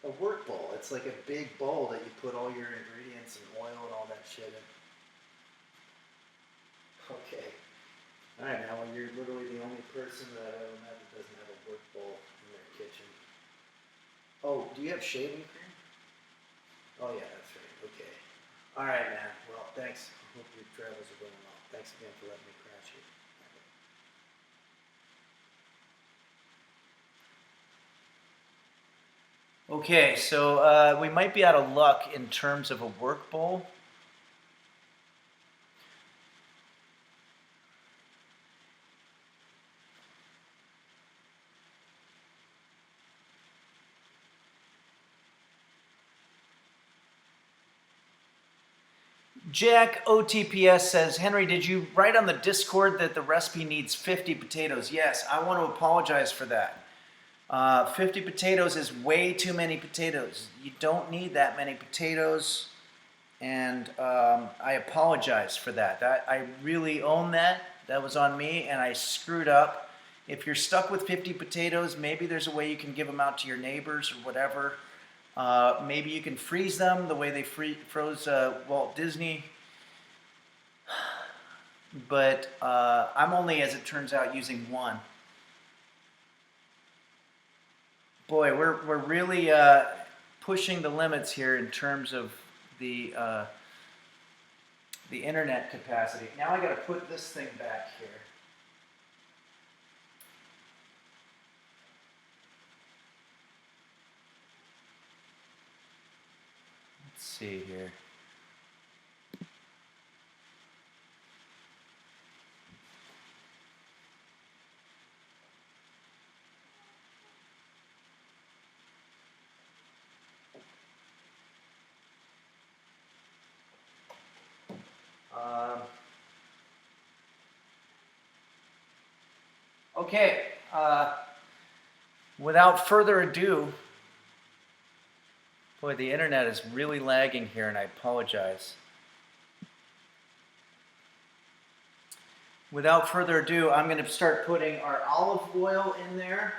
A work bowl. It's like a big bowl that you put all your ingredients and oil and all that shit in. Okay. All right, now you're literally the only person that I've ever met that doesn't have a work bowl in their kitchen. Oh, do you have shaving cream? Oh yeah, that's right. Okay. All right, man. Well, thanks. I hope your travels are going well. Thanks again for letting me crash you. Okay, so we might be out of luck in terms of a work bowl. Jack OTPS says, Henry, did you write on the Discord that the recipe needs 50 potatoes? Yes, I want to apologize for that. 50 potatoes is way too many potatoes. You don't need that many potatoes. and I apologize for that. I really own that. That was on me, and I screwed up. If you're stuck with 50 potatoes, maybe there's a way you can give them out to your neighbors or whatever. Maybe you can freeze them the way they froze Walt Disney. But I'm only, as it turns out, using one. Boy, we're really pushing the limits here in terms of the internet capacity. Now I got to put this thing back here. Let's see here. Okay, without further ado, boy, the internet is really lagging here, and I apologize. Without further ado, I'm going to start putting our olive oil in there.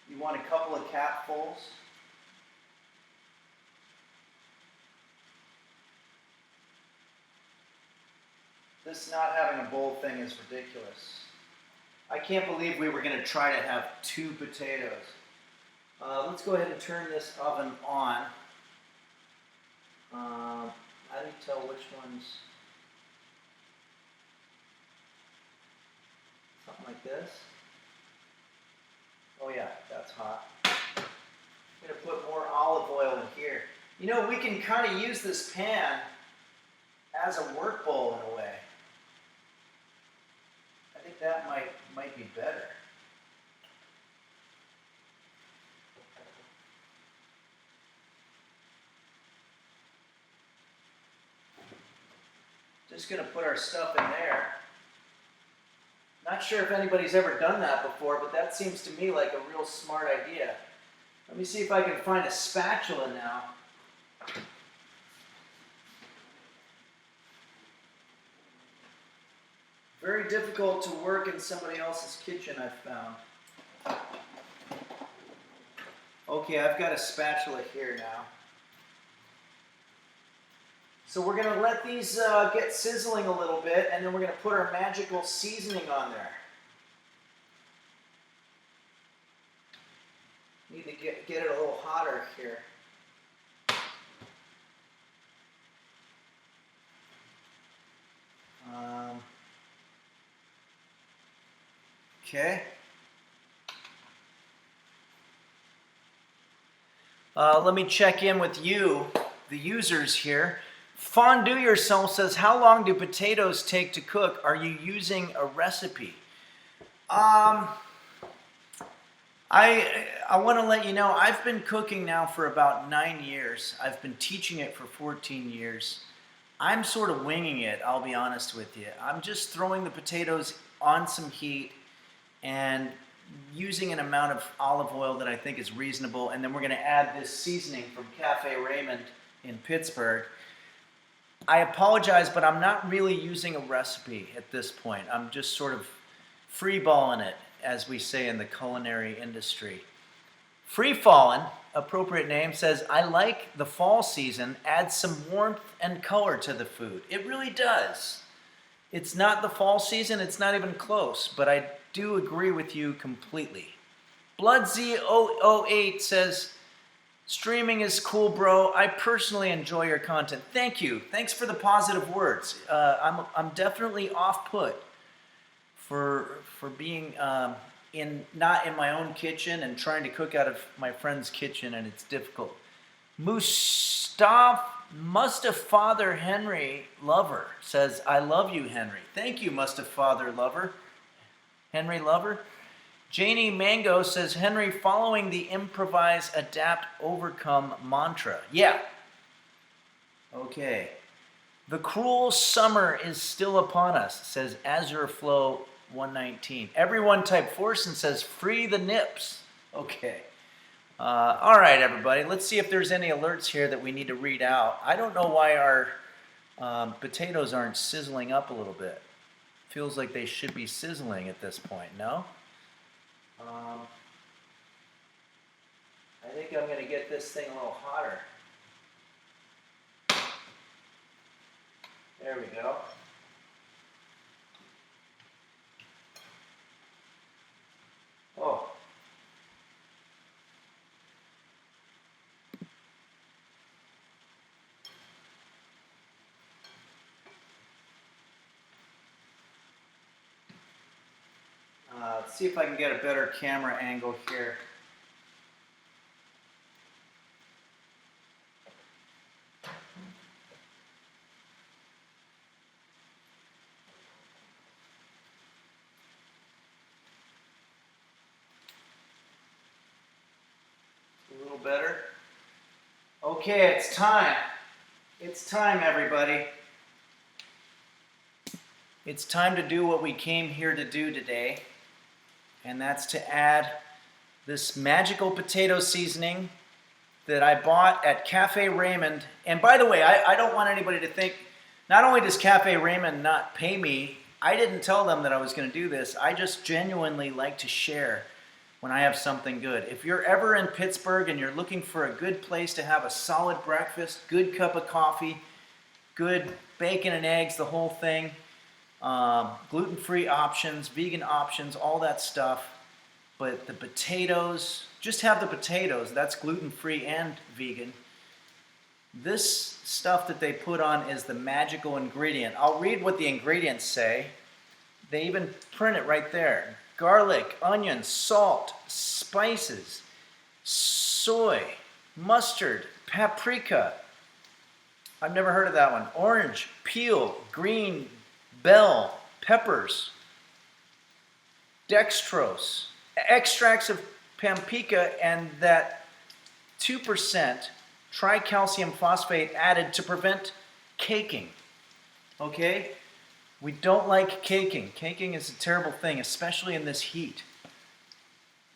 You want a couple of capfuls. This not having a bowl thing is ridiculous. I can't believe we were going to try to have 2 potatoes. Let's go ahead and turn this oven on. How do you tell which ones? Something like this. Oh yeah, that's hot. I'm going to put more olive oil in here. You know, we can kind of use this pan as a work bowl in a way. I think that might be better. Just going to put our stuff in there. Not sure if anybody's ever done that before, but that seems to me like a real smart idea. Let me see if I can find a spatula now. Very difficult to work in somebody else's kitchen, I've found. Okay, I've got a spatula here now. So we're going to let these get sizzling a little bit, and then we're going to put our magical seasoning on there. Need to get it a little hotter here. Okay. Let me check in with you, the users here. Fondue Yourself says, how long do potatoes take to cook? Are you using a recipe? I want to let you know, I've been cooking now for about 9 years. I've been teaching it for 14 years. I'm sort of winging it, I'll be honest with you. I'm just throwing the potatoes on some heat and using an amount of olive oil that I think is reasonable, and then we're going to add this seasoning from Cafe Raymond in Pittsburgh. I apologize, but I'm not really using a recipe at this point. I'm just sort of freeballing it, as we say in the culinary industry. Freefallin', appropriate name, says, I like the fall season, adds some warmth and color to the food. It really does. It's not the fall season, it's not even close, but I do agree with you completely. BloodZ008 says, streaming is cool, bro. I personally enjoy your content. Thank you. Thanks for the positive words. I'm definitely off-put for being not in my own kitchen and trying to cook out of my friend's kitchen, and it's difficult. Mustafather Henry Lover says, I love you, Henry. Thank you, Mustafather Lover. Henry Lover. Janie Mango says, Henry, following the improvise, adapt, overcome mantra. Yeah. Okay. The cruel summer is still upon us, says Azure Flow 119. Everyone type Forsen says, free the nips. Okay. All right, everybody. Let's see if there's any alerts here that we need to read out. I don't know why our potatoes aren't sizzling up a little bit. Feels like they should be sizzling at this point, no? I think I'm going to get this thing a little hotter. There we go. Oh. Let's see if I can get a better camera angle here. A little better. Okay, it's time. It's time, everybody. It's time to do what we came here to do today. And that's to add this magical potato seasoning that I bought at Cafe Raymond. And by the way, I don't want anybody to think, not only does Cafe Raymond not pay me, I didn't tell them that I was going to do this. I just genuinely like to share when I have something good. If you're ever in Pittsburgh and you're looking for a good place to have a solid breakfast, good cup of coffee, good bacon and eggs, the whole thing, gluten-free options, vegan options, all that stuff. But the potatoes, just have the potatoes. That's gluten-free and vegan. This stuff that they put on is the magical ingredient. I'll read what the ingredients say. They even print it right there. Garlic, onion, salt, spices, soy, mustard, paprika. I've never heard of that one. Orange, peel, green, bell, peppers, dextrose, extracts of Pampika, and that 2% tricalcium phosphate added to prevent caking. Okay? We don't like caking. Caking is a terrible thing, especially in this heat.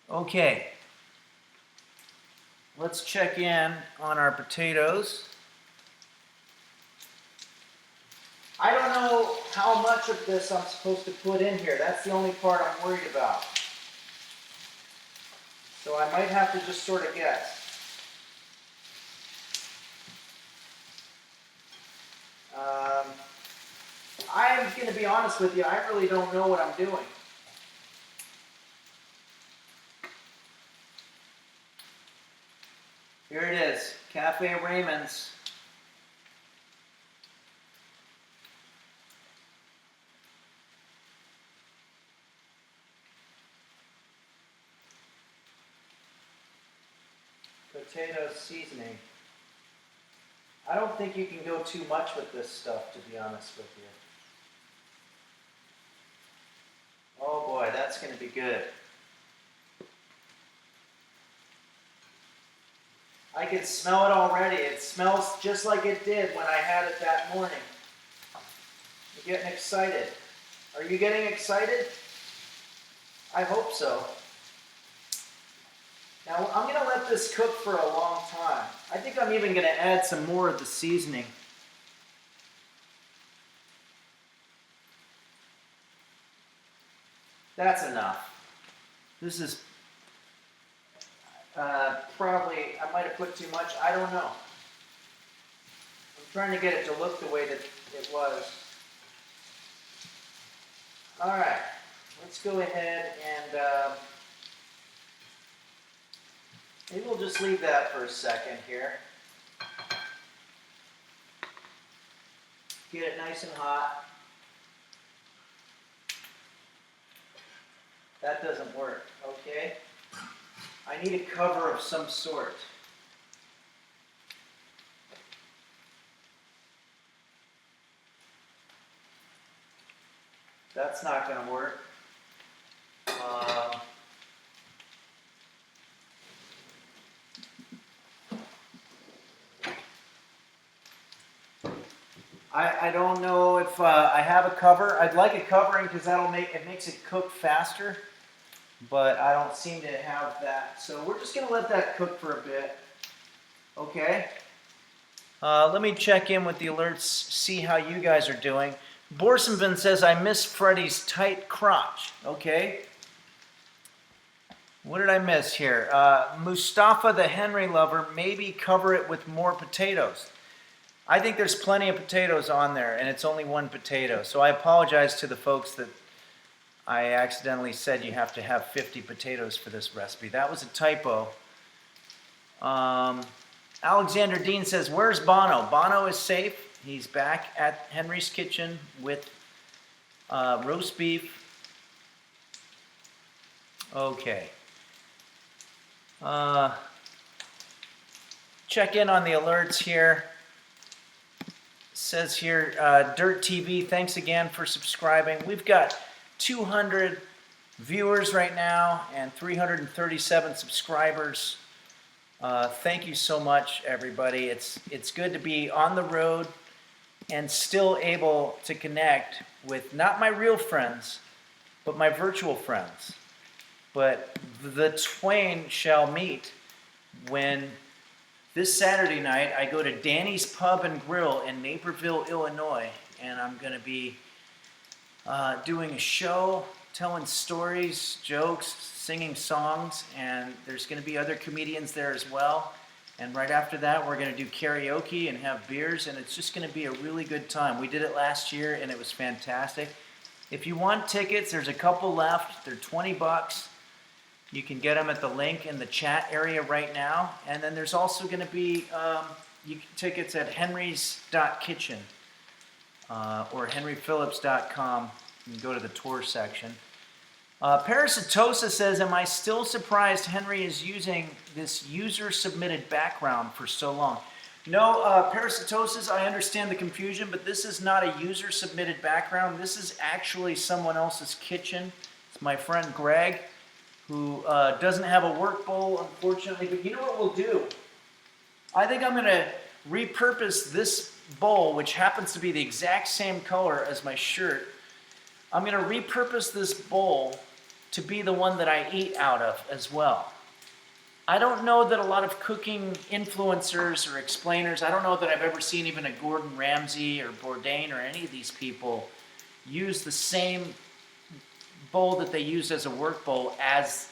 Okay. Let's check in on our potatoes. I don't know how much of this I'm supposed to put in here. That's the only part I'm worried about. So I might have to just sort of guess. I'm going to be honest with you, I really don't know what I'm doing. Here it is, Cafe Raymond's. Potato seasoning. I don't think you can go too much with this stuff, to be honest with you. Oh boy, that's going to be good. I can smell it already. It smells just like it did when I had it that morning. I'm getting excited. Are you getting excited? I hope so. Now I'm going to let this cook for a long time. I think I'm even going to add some more of the seasoning. That's enough. This is probably, I might have put too much, I don't know. I'm trying to get it to look the way that it was. Alright, let's go ahead and maybe we'll just leave that for a second here. Get it nice and hot. That doesn't work, okay? I need a cover of some sort. That's not going to work. I don't know if I have a cover. I'd like a covering because it makes it cook faster. but I don't seem to have that. So we're just gonna let that cook for a bit. Okay. Let me check in with the alerts, see how you guys are doing. Borsonvin says, I miss Freddy's tight crotch. Okay. What did I miss here? Mustafa the Henry lover, maybe cover it with more potatoes. I think there's plenty of potatoes on there, and it's only one potato. So I apologize to the folks that I accidentally said you have to have 50 potatoes for this recipe. That was a typo. Alexander Dean says, where's Bono? Bono is safe. He's back at Henry's kitchen with roast beef. Okay. Check in on the alerts here. Says here, Dirt TV, thanks again for subscribing. We've got 200 viewers right now and 337 subscribers. Thank you so much, everybody. It's good to be on the road and still able to connect with not my real friends, but my virtual friends. But the twain shall meet when this Saturday night I go to Danny's Pub and Grill in Naperville, Illinois, and I'm going to be doing a show, telling stories, jokes, singing songs, and there's going to be other comedians there as well. And right after that, we're going to do karaoke and have beers, and it's just going to be a really good time. We did it last year, and it was fantastic. If you want tickets, there's a couple left. They're $20. You can get them at the link in the chat area right now. And then there's also going to be tickets at henrys.kitchen or henryphillips.com. You can go to the tour section. Parasitosa says, am I still surprised Henry is using this user-submitted background for so long? No, Parasitosis, I understand the confusion, but this is not a user-submitted background. This is actually someone else's kitchen. It's my friend Greg, who doesn't have a work bowl, unfortunately. But you know what we'll do? I think I'm going to repurpose this bowl, which happens to be the exact same color as my shirt. I'm going to repurpose this bowl to be the one that I eat out of as well. I don't know that a lot of cooking influencers or explainers, I don't know that I've ever seen even a Gordon Ramsay or Bourdain or any of these people use the same bowl that they use as a work bowl as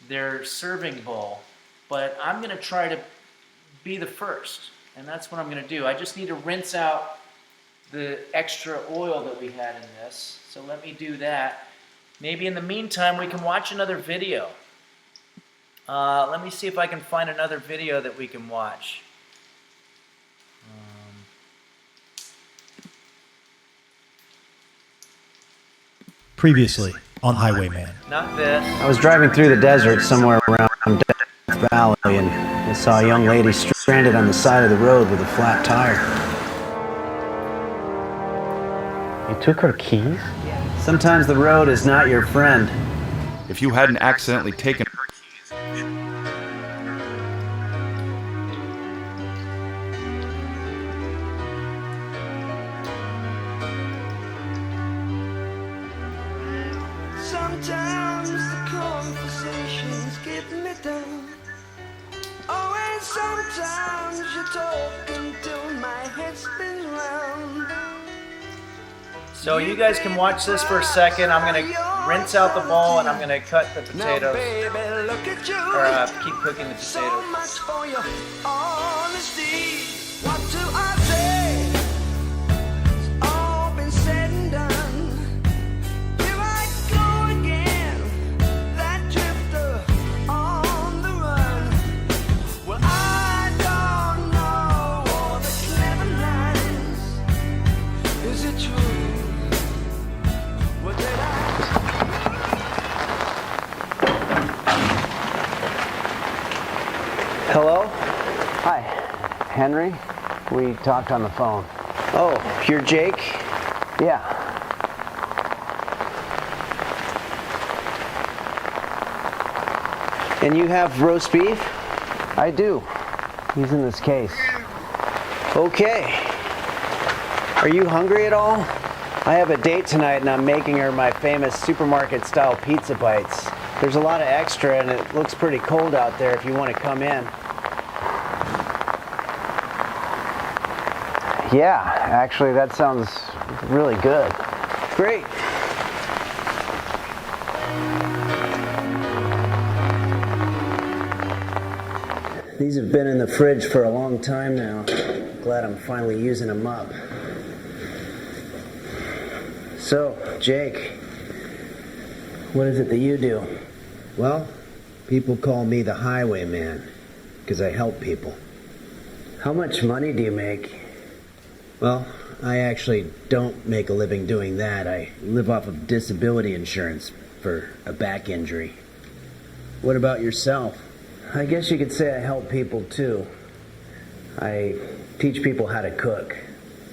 their serving bowl. But I'm going to try to be the first, and that's what I'm going to do. I just need to rinse out the extra oil that we had in this. So let me do that. Maybe in the meantime, we can watch another video. Let me see if I can find another video that we can watch. Previously on Highwayman. Not this. I was driving through the desert somewhere around Death Valley, and I saw a young lady stranded on the side of the road with a flat tire. You took her keys? Sometimes the road is not your friend. If you hadn't accidentally taken her keys, Sometimes the conversations get me down. Oh, and sometimes you talk until my head spins round. So you guys can watch this for a second. I'm going to rinse out the bowl and I'm going to cut the potatoes. Or keep cooking the potatoes. So much for your honesty. What do I say? It's all been said and done. Here I go again, that drifter on the run. Well, I don't know all the clever lines. Is it true? Hello? Hi, Henry. We talked on the phone. Oh, you're Jake? Yeah. And you have roast beef? I do. He's in this case. Okay. Are you hungry at all? I have a date tonight and I'm making her my famous supermarket-style pizza bites. There's a lot of extra and it looks pretty cold out there if you want to come in. Yeah, actually that sounds really good. Great. These have been in the fridge for a long time now. Glad I'm finally using them up. So, Jake, what is it that you do? Well, people call me the highwayman because I help people. How much money do you make? Well, I actually don't make a living doing that. I live off of disability insurance for a back injury. What about yourself? I guess you could say I help people too. I teach people how to cook,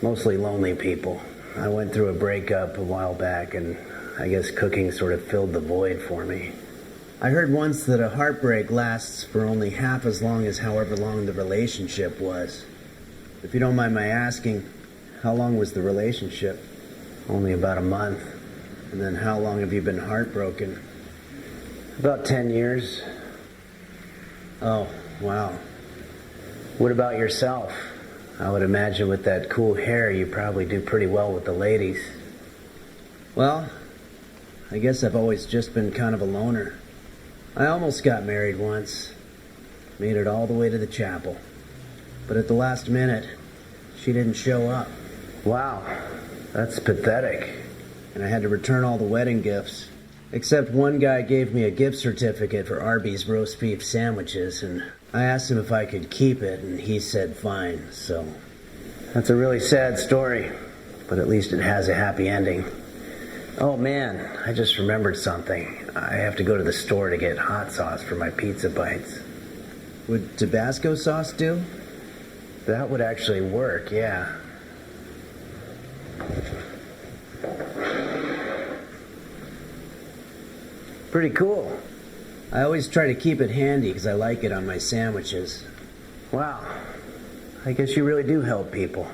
mostly lonely people. I went through a breakup a while back and I guess cooking sort of filled the void for me. I heard once that a heartbreak lasts for only half as long as however long the relationship was. If you don't mind my asking, how long was the relationship? Only about a month. And then how long have you been heartbroken? About 10 years. Oh, wow. What about yourself? I would imagine with that cool hair you probably do pretty well with the ladies. Well, I guess I've always just been kind of a loner. I almost got married once. Made it all the way to the chapel. But at the last minute, she didn't show up. Wow, that's pathetic. And I had to return all the wedding gifts. Except one guy gave me a gift certificate for Arby's roast beef sandwiches, and I asked him if I could keep it, and he said fine, so... That's a really sad story, but at least it has a happy ending. Oh man, I just remembered something. I have to go to the store to get hot sauce for my pizza bites. Would Tabasco sauce do? That would actually work, yeah. Pretty cool. I always try to keep it handy because I like it on my sandwiches. Wow. I guess you really do help people.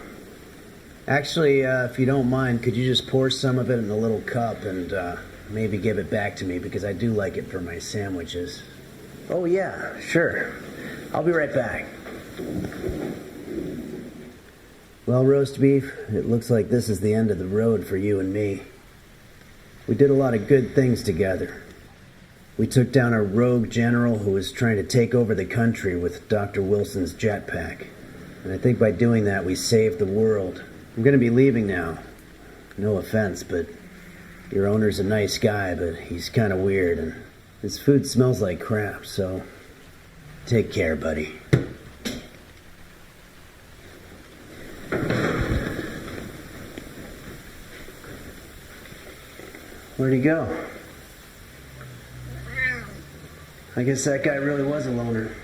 Actually, if you don't mind, could you just pour some of it in a little cup and maybe give it back to me because I do like it for my sandwiches. Oh yeah, sure. I'll be right back. Well, roast beef, it looks like this is the end of the road for you and me. We did a lot of good things together. We took down a rogue general who was trying to take over the country with Dr. Wilson's jetpack. And I think by doing that, we saved the world. I'm going to be leaving now. No offense, but your owner's a nice guy, but he's kind of weird, and his food smells like crap, so take care, buddy. Where'd he go? I guess that guy really was a loner.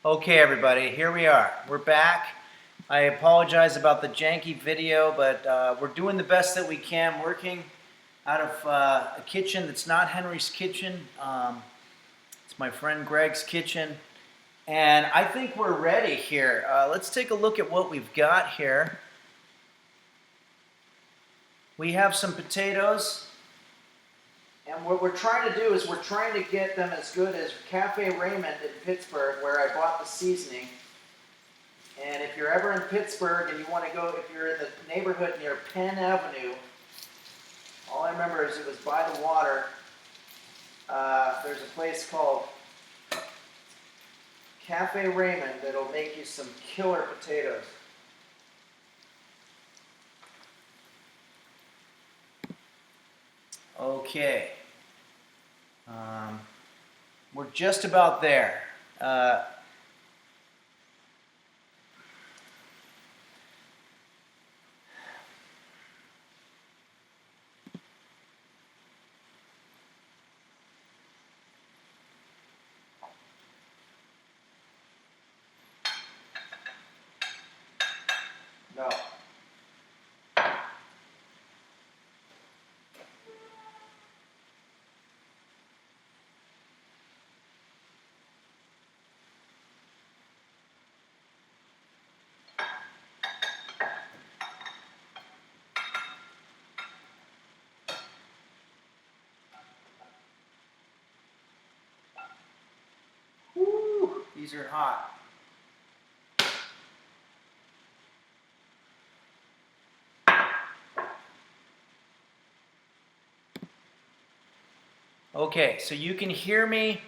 Okay, everybody, here we are. We're back. I apologize about the janky video, but we're doing the best that we can, working out of a kitchen that's not Henry's kitchen. It's my friend Greg's kitchen. And I think we're ready here. Let's take a look at what we've got here. We have some potatoes. And what we're trying to do is we're trying to get them as good as Cafe Raymond in Pittsburgh, where I bought the seasoning. And if you're ever in Pittsburgh and you want to go, if you're in the neighborhood near Penn Avenue, all I remember is it was by the water. There's a place called Cafe Raymond that'll make you some killer potatoes. Okay. We're just about there. No. Woo, these are hot. Okay, so you can hear me,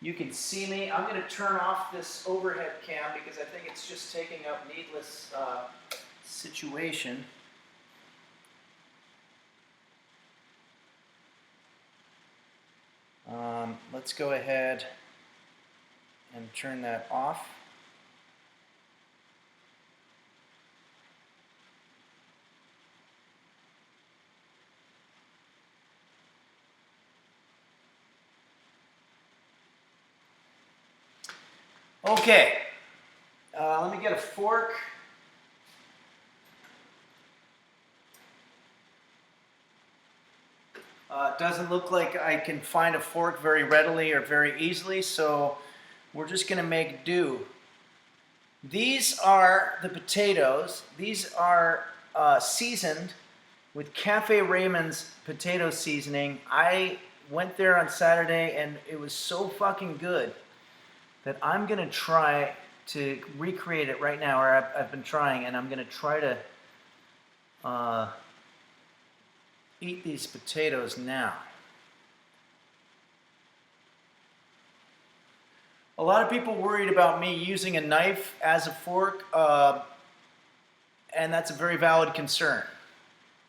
you can see me. I'm going to turn off this overhead cam because I think it's just taking up needless situation. Let's go ahead and turn that off. Okay, let me get a fork. It doesn't look like I can find a fork very readily or very easily, so we're just going to make do. These are the potatoes. These are seasoned with Cafe Raymond's potato seasoning. I went there on Saturday and it was so fucking good that I'm going to try to recreate it right now, or I've been trying, and I'm going to try to eat these potatoes now. A lot of people worried about me using a knife as a fork, and that's a very valid concern.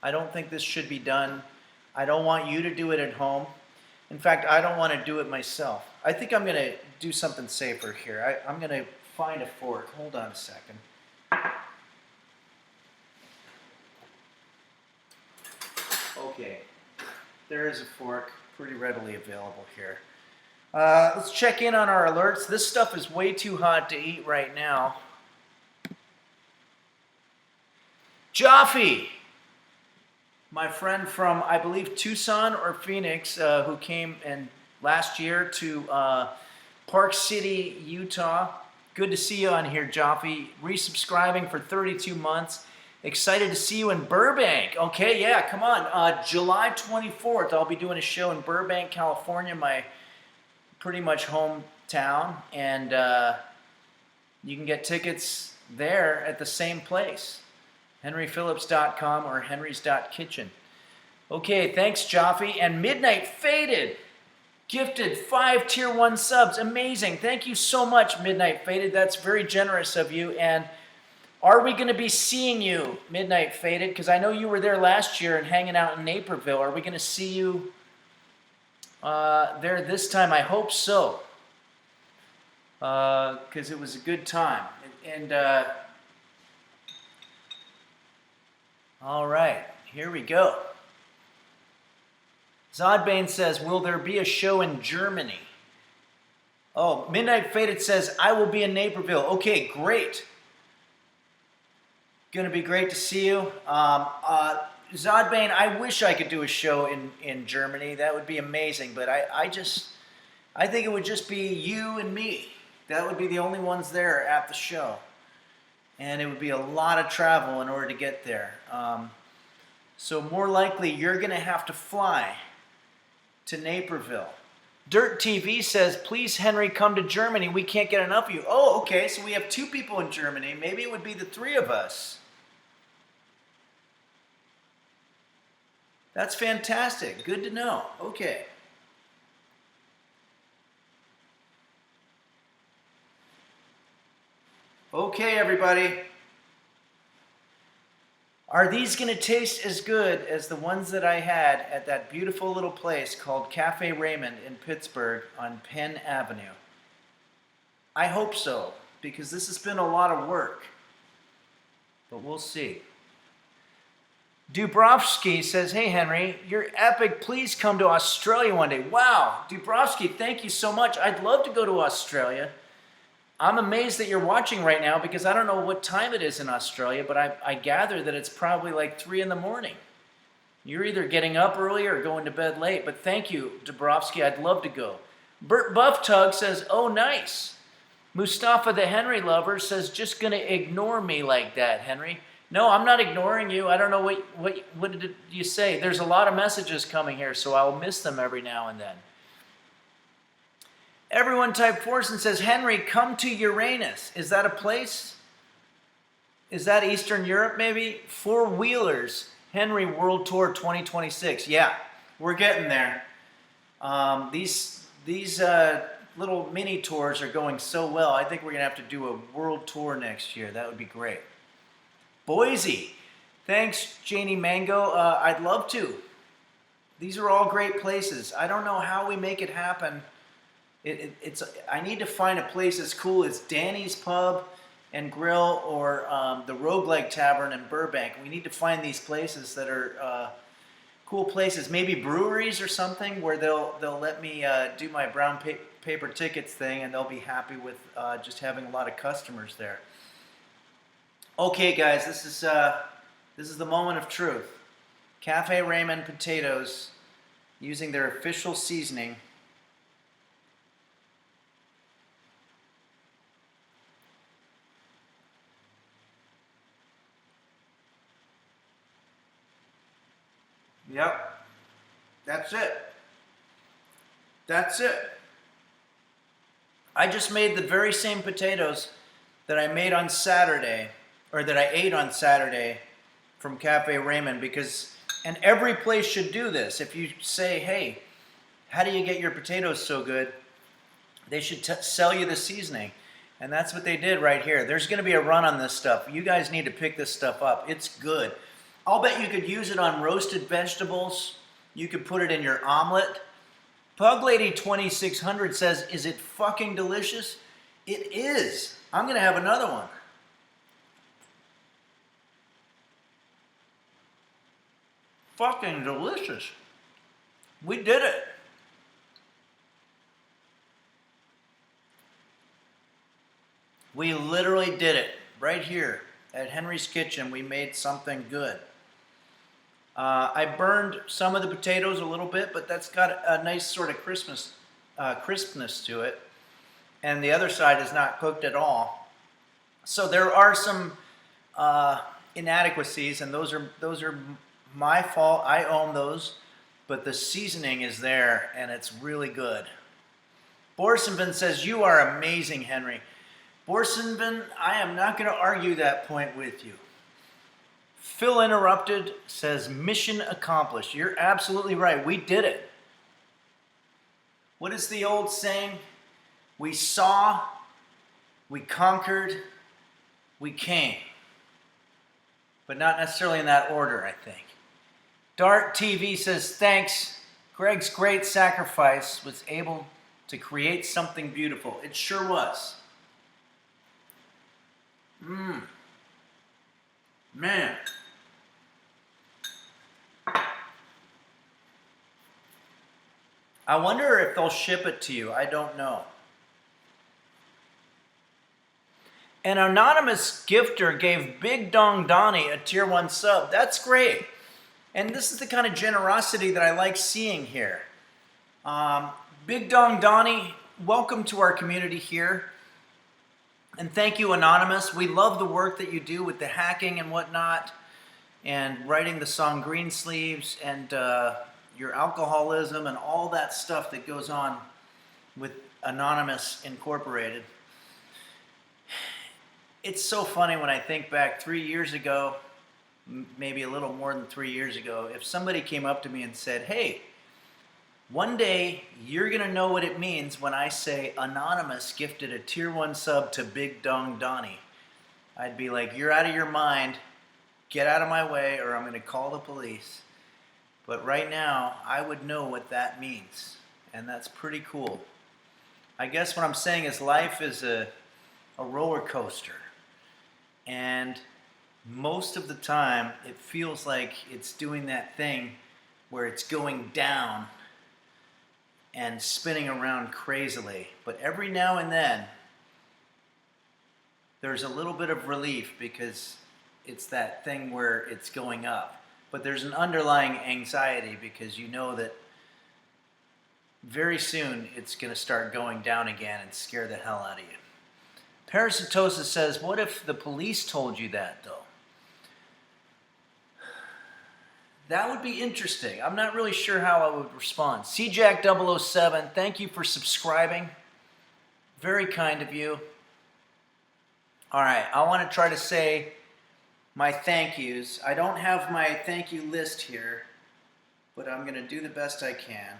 I don't think this should be done. I don't want you to do it at home. In fact, I don't want to do it myself. I think I'm going to do something safer here. I'm going to find a fork. Hold on a second. Okay, there is a fork, pretty readily available here. Let's check in on our alerts. This stuff is way too hot to eat right now. Jaffe, my friend from, I believe, Tucson or Phoenix, who came last year to Park City, Utah. Good to see you on here, Jaffe. Resubscribing for 32 months. Excited to see you in Burbank. Okay, yeah, come on. July 24th, I'll be doing a show in Burbank, California, my pretty much hometown. And you can get tickets there at the same place, henryphillips.com or henrys.kitchen. Okay, thanks, Jaffe. And Midnight Faded gifted 5 Tier 1 subs. Amazing. Thank you so much, Midnight Faded. That's very generous of you. And are we going to be seeing you, Midnight Faded? Because I know you were there last year and hanging out in Naperville. Are we going to see you there this time? I hope so. Because it was a good time. And all right, here we go. Zodbane says, will there be a show in Germany? Oh, Midnight Faded says, I will be in Naperville. Okay, great. Going to be great to see you. Zodbane, I wish I could do a show in Germany. That would be amazing. But I think it would just be you and me. That would be the only ones there at the show. And it would be a lot of travel in order to get there. So more likely, you're going to have to fly to Naperville. Dirt TV says, please, Henry, come to Germany. We can't get enough of you. Oh, okay, so we have 2 people in Germany. Maybe it would be the 3 of us. That's fantastic. Good to know. Okay. Okay, everybody. Are these going to taste as good as the ones that I had at that beautiful little place called Cafe Raymond in Pittsburgh on Penn Avenue? I hope so, because this has been a lot of work. But we'll see. Dubrovsky says, hey Henry, you're epic. Please come to Australia one day. Wow, Dubrovsky, thank you so much. I'd love to go to Australia. I'm amazed that you're watching right now because I don't know what time it is in Australia, but I gather that it's probably like 3 in the morning. You're either getting up early or going to bed late, but thank you, Dubrovsky. I'd love to go. Bert Bufftug says, oh, nice. Mustafa the Henry lover says, just going to ignore me like that, Henry. No, I'm not ignoring you. I don't know what did you say. There's a lot of messages coming here, so I'll miss them every now and then. Everyone type Forsen says, Henry, come to Uranus. Is that a place? Is that Eastern Europe maybe? Four Wheelers, Henry World Tour 2026. Yeah, we're getting there. These little mini tours are going so well. I think we're going to have to do a world tour next year. That would be great. Boise. Thanks, Janie Mango. I'd love to. These are all great places. I don't know how we make it happen. I need to find a place as cool as Danny's Pub and Grill or the Roguelike Tavern in Burbank. We need to find these places that are cool places. Maybe breweries or something where they'll let me do my brown paper tickets thing, and they'll be happy with just having a lot of customers there. Okay, guys, this is the moment of truth. Cafe Raymond potatoes using their official seasoning. Yep, that's it. That's it. I just made the very same potatoes that I made on Saturday, or that I ate on Saturday from Cafe Raymond, because, and every place should do this. If you say, hey, how do you get your potatoes so good? They should sell you the seasoning. And that's what they did right here. There's going to be a run on this stuff. You guys need to pick this stuff up. It's good. I'll bet you could use it on roasted vegetables. You could put it in your omelet. Pug Lady 2600 says, is it fucking delicious? It is. I'm going to have another one. Fucking delicious. We did it. We literally did it right here at Henry's Kitchen. We made something good. I burned some of the potatoes a little bit, but that's got a nice sort of crispness to it. And the other side is not cooked at all. So there are some inadequacies, and those are my fault. I own those, but the seasoning is there, and it's really good. Borsenvin says, you are amazing, Henry. Borsenvin, I am not going to argue that point with you. Phil Interrupted says, mission accomplished. You're absolutely right. We did it. What is the old saying? We saw, we conquered, we came. But not necessarily in that order, I think. Dart TV says, thanks. Greg's great sacrifice was able to create something beautiful. It sure was. Man. I wonder if they'll ship it to you. I don't know. An anonymous gifter gave Big Dong Donnie a tier 1 sub. That's great. And this is the kind of generosity that I like seeing here. Big Dong Donnie, welcome to our community here. And thank you, Anonymous. We love the work that you do with the hacking and whatnot, and writing the song Green Sleeves, and your alcoholism and all that stuff that goes on with Anonymous Incorporated. It's so funny when I think back 3 years ago, maybe a little more than 3 years ago, if somebody came up to me and said, hey, one day you're going to know what it means when I say Anonymous gifted a tier 1 sub to Big Dong Donnie. I'd be like, you're out of your mind. Get out of my way or I'm going to call the police. But right now, I would know what that means. And that's pretty cool. I guess what I'm saying is life is a roller coaster. And most of the time, it feels like it's doing that thing where it's going down and spinning around crazily. But every now and then, there's a little bit of relief because it's that thing where it's going up. But there's an underlying anxiety because you know that very soon it's going to start going down again and scare the hell out of you. Parasitosis says, what if the police told you that, though? That would be interesting. I'm not really sure how I would respond. CJack007, thank you for subscribing. Very kind of you. All right, I want to try to say my thank yous. I don't have my thank you list here, but I'm going to do the best I can.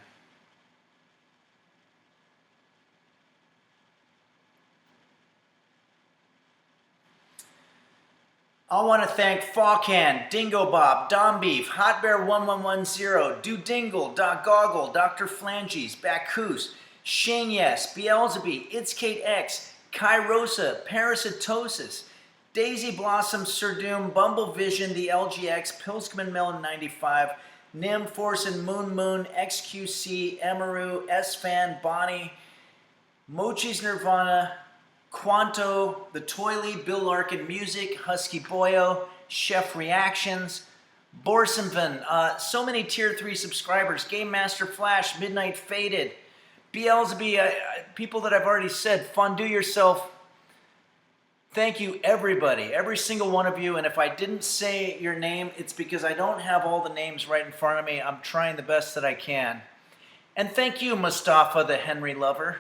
I want to thank Fawcan, Dingo Bob, Dom Beef, Hot Bear 1110, Do Dingle, Doc Goggle, Dr. Flanges, Bacchus, Shane Yes, Beelzebub, It's Kate X, Kairosa, Parasitosis, Daisy Blossom, Sir Doom, Bumble Vision, the LGX, Pilsman Melon 95, Nim Force and Moon, XQC, Emaru, S-Fan, Bonnie, Mochi's Nirvana, Quanto, The Toily, Bill Larkin Music, Husky Boyo, Chef Reactions, Borsenvan, so many Tier 3 subscribers, Game Master Flash, Midnight Faded, Beelzebub, people that I've already said, Fondue Yourself. Thank you, everybody, every single one of you. And if I didn't say your name, it's because I don't have all the names right in front of me. I'm trying the best that I can. And thank you, Mustafa the Henry Lover.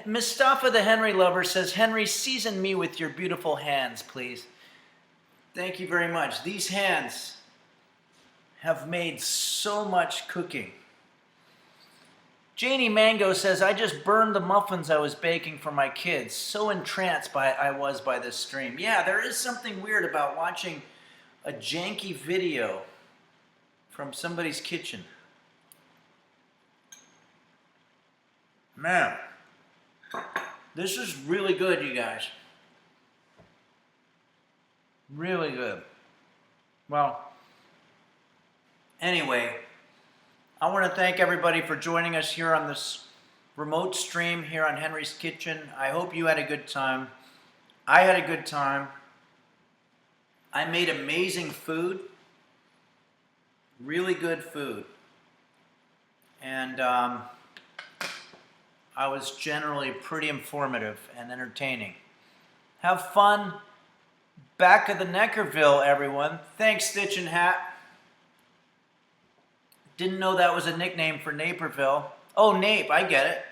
Mustafa the Henry Lover says, Henry, season me with your beautiful hands, please. Thank you very much. These hands have made so much cooking. Janie Mango says, I just burned the muffins I was baking for my kids. So entranced I was by this stream. Yeah, there is something weird about watching a janky video from somebody's kitchen. Man, this is really good, you guys. Really good. Well, anyway, I want to thank everybody for joining us here on this remote stream here on Henry's Kitchen. I hope you had a good time. I had a good time. I made amazing food. Really good food. And I was generally pretty informative and entertaining. Have fun. Back of the Neckerville, everyone. Thanks, Stitch and Hat. Didn't know that was a nickname for Naperville. Oh, Nape, I get it.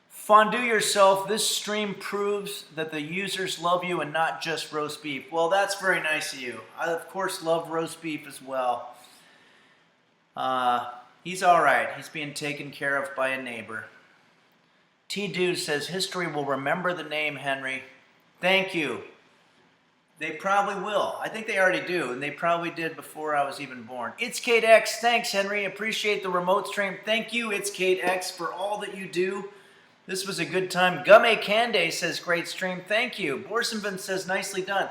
Fondue Yourself. This stream proves that the users love you and not just roast beef. Well, that's very nice of you. I, of course, love roast beef as well. He's all right. He's being taken care of by a neighbor. T-Dude says, history will remember the name Henry. Thank you. They probably will. I think they already do, and they probably did before I was even born. It's Kate X. Thanks, Henry. Appreciate the remote stream. Thank you, It's Kate X, for all that you do. This was a good time. Gumme Cande says, great stream. Thank you. Borsenvin says, nicely done.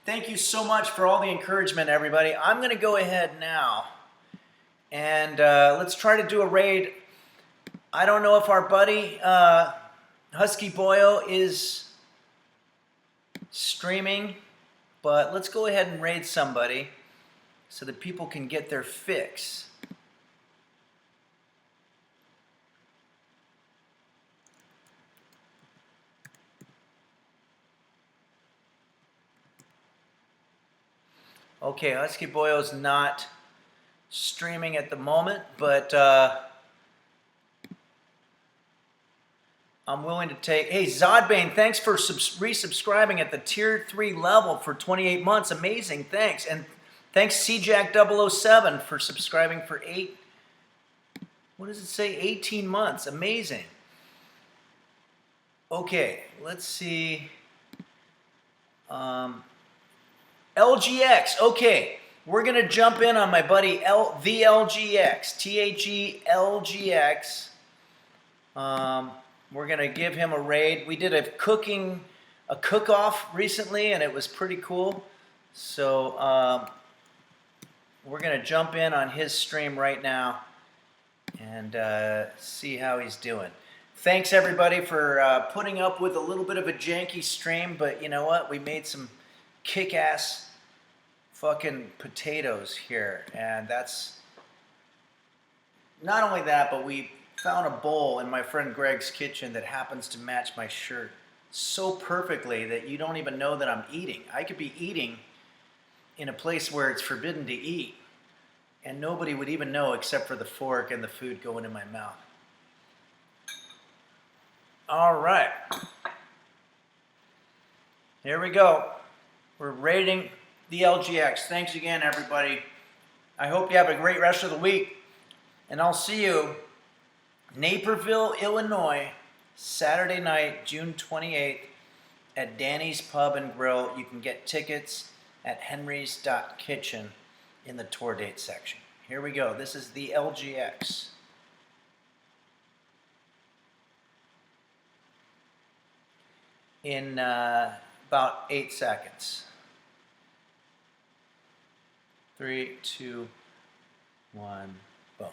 Thank you so much for all the encouragement, everybody. I'm going to go ahead now, and let's try to do a raid. I don't know if our buddy Husky Boyo is streaming, but let's go ahead and raid somebody so that people can get their fix. Okay, Husky Boyo's not streaming at the moment, but I'm willing to take... Hey, Zodbane, thanks for resubscribing at the Tier 3 level for 28 months. Amazing, thanks. And thanks, CJack007, for subscribing for 18 months. Amazing. Okay, let's see. LGX. Okay, we're gonna jump in on my buddy the LGX. THELGX. We're gonna give him a raid. We did a cook-off recently, and it was pretty cool. So we're gonna jump in on his stream right now and see how he's doing. Thanks everybody for putting up with a little bit of a janky stream, but you know what? We made some kick-ass fucking potatoes here, and that's not only that, but we found a bowl in my friend Greg's kitchen that happens to match my shirt so perfectly that you don't even know that I'm eating. I could be eating in a place where it's forbidden to eat, and nobody would even know except for the fork and the food going in my mouth. All right. Here we go. We're rating the LGX. Thanks again, everybody. I hope you have a great rest of the week, and I'll see you Naperville, Illinois, Saturday night, June 28th at Danny's Pub and Grill. You can get tickets at henrys.kitchen in the tour date section. Here we go. This is the LGX. In about 8 seconds. 3, 2, 1, boom.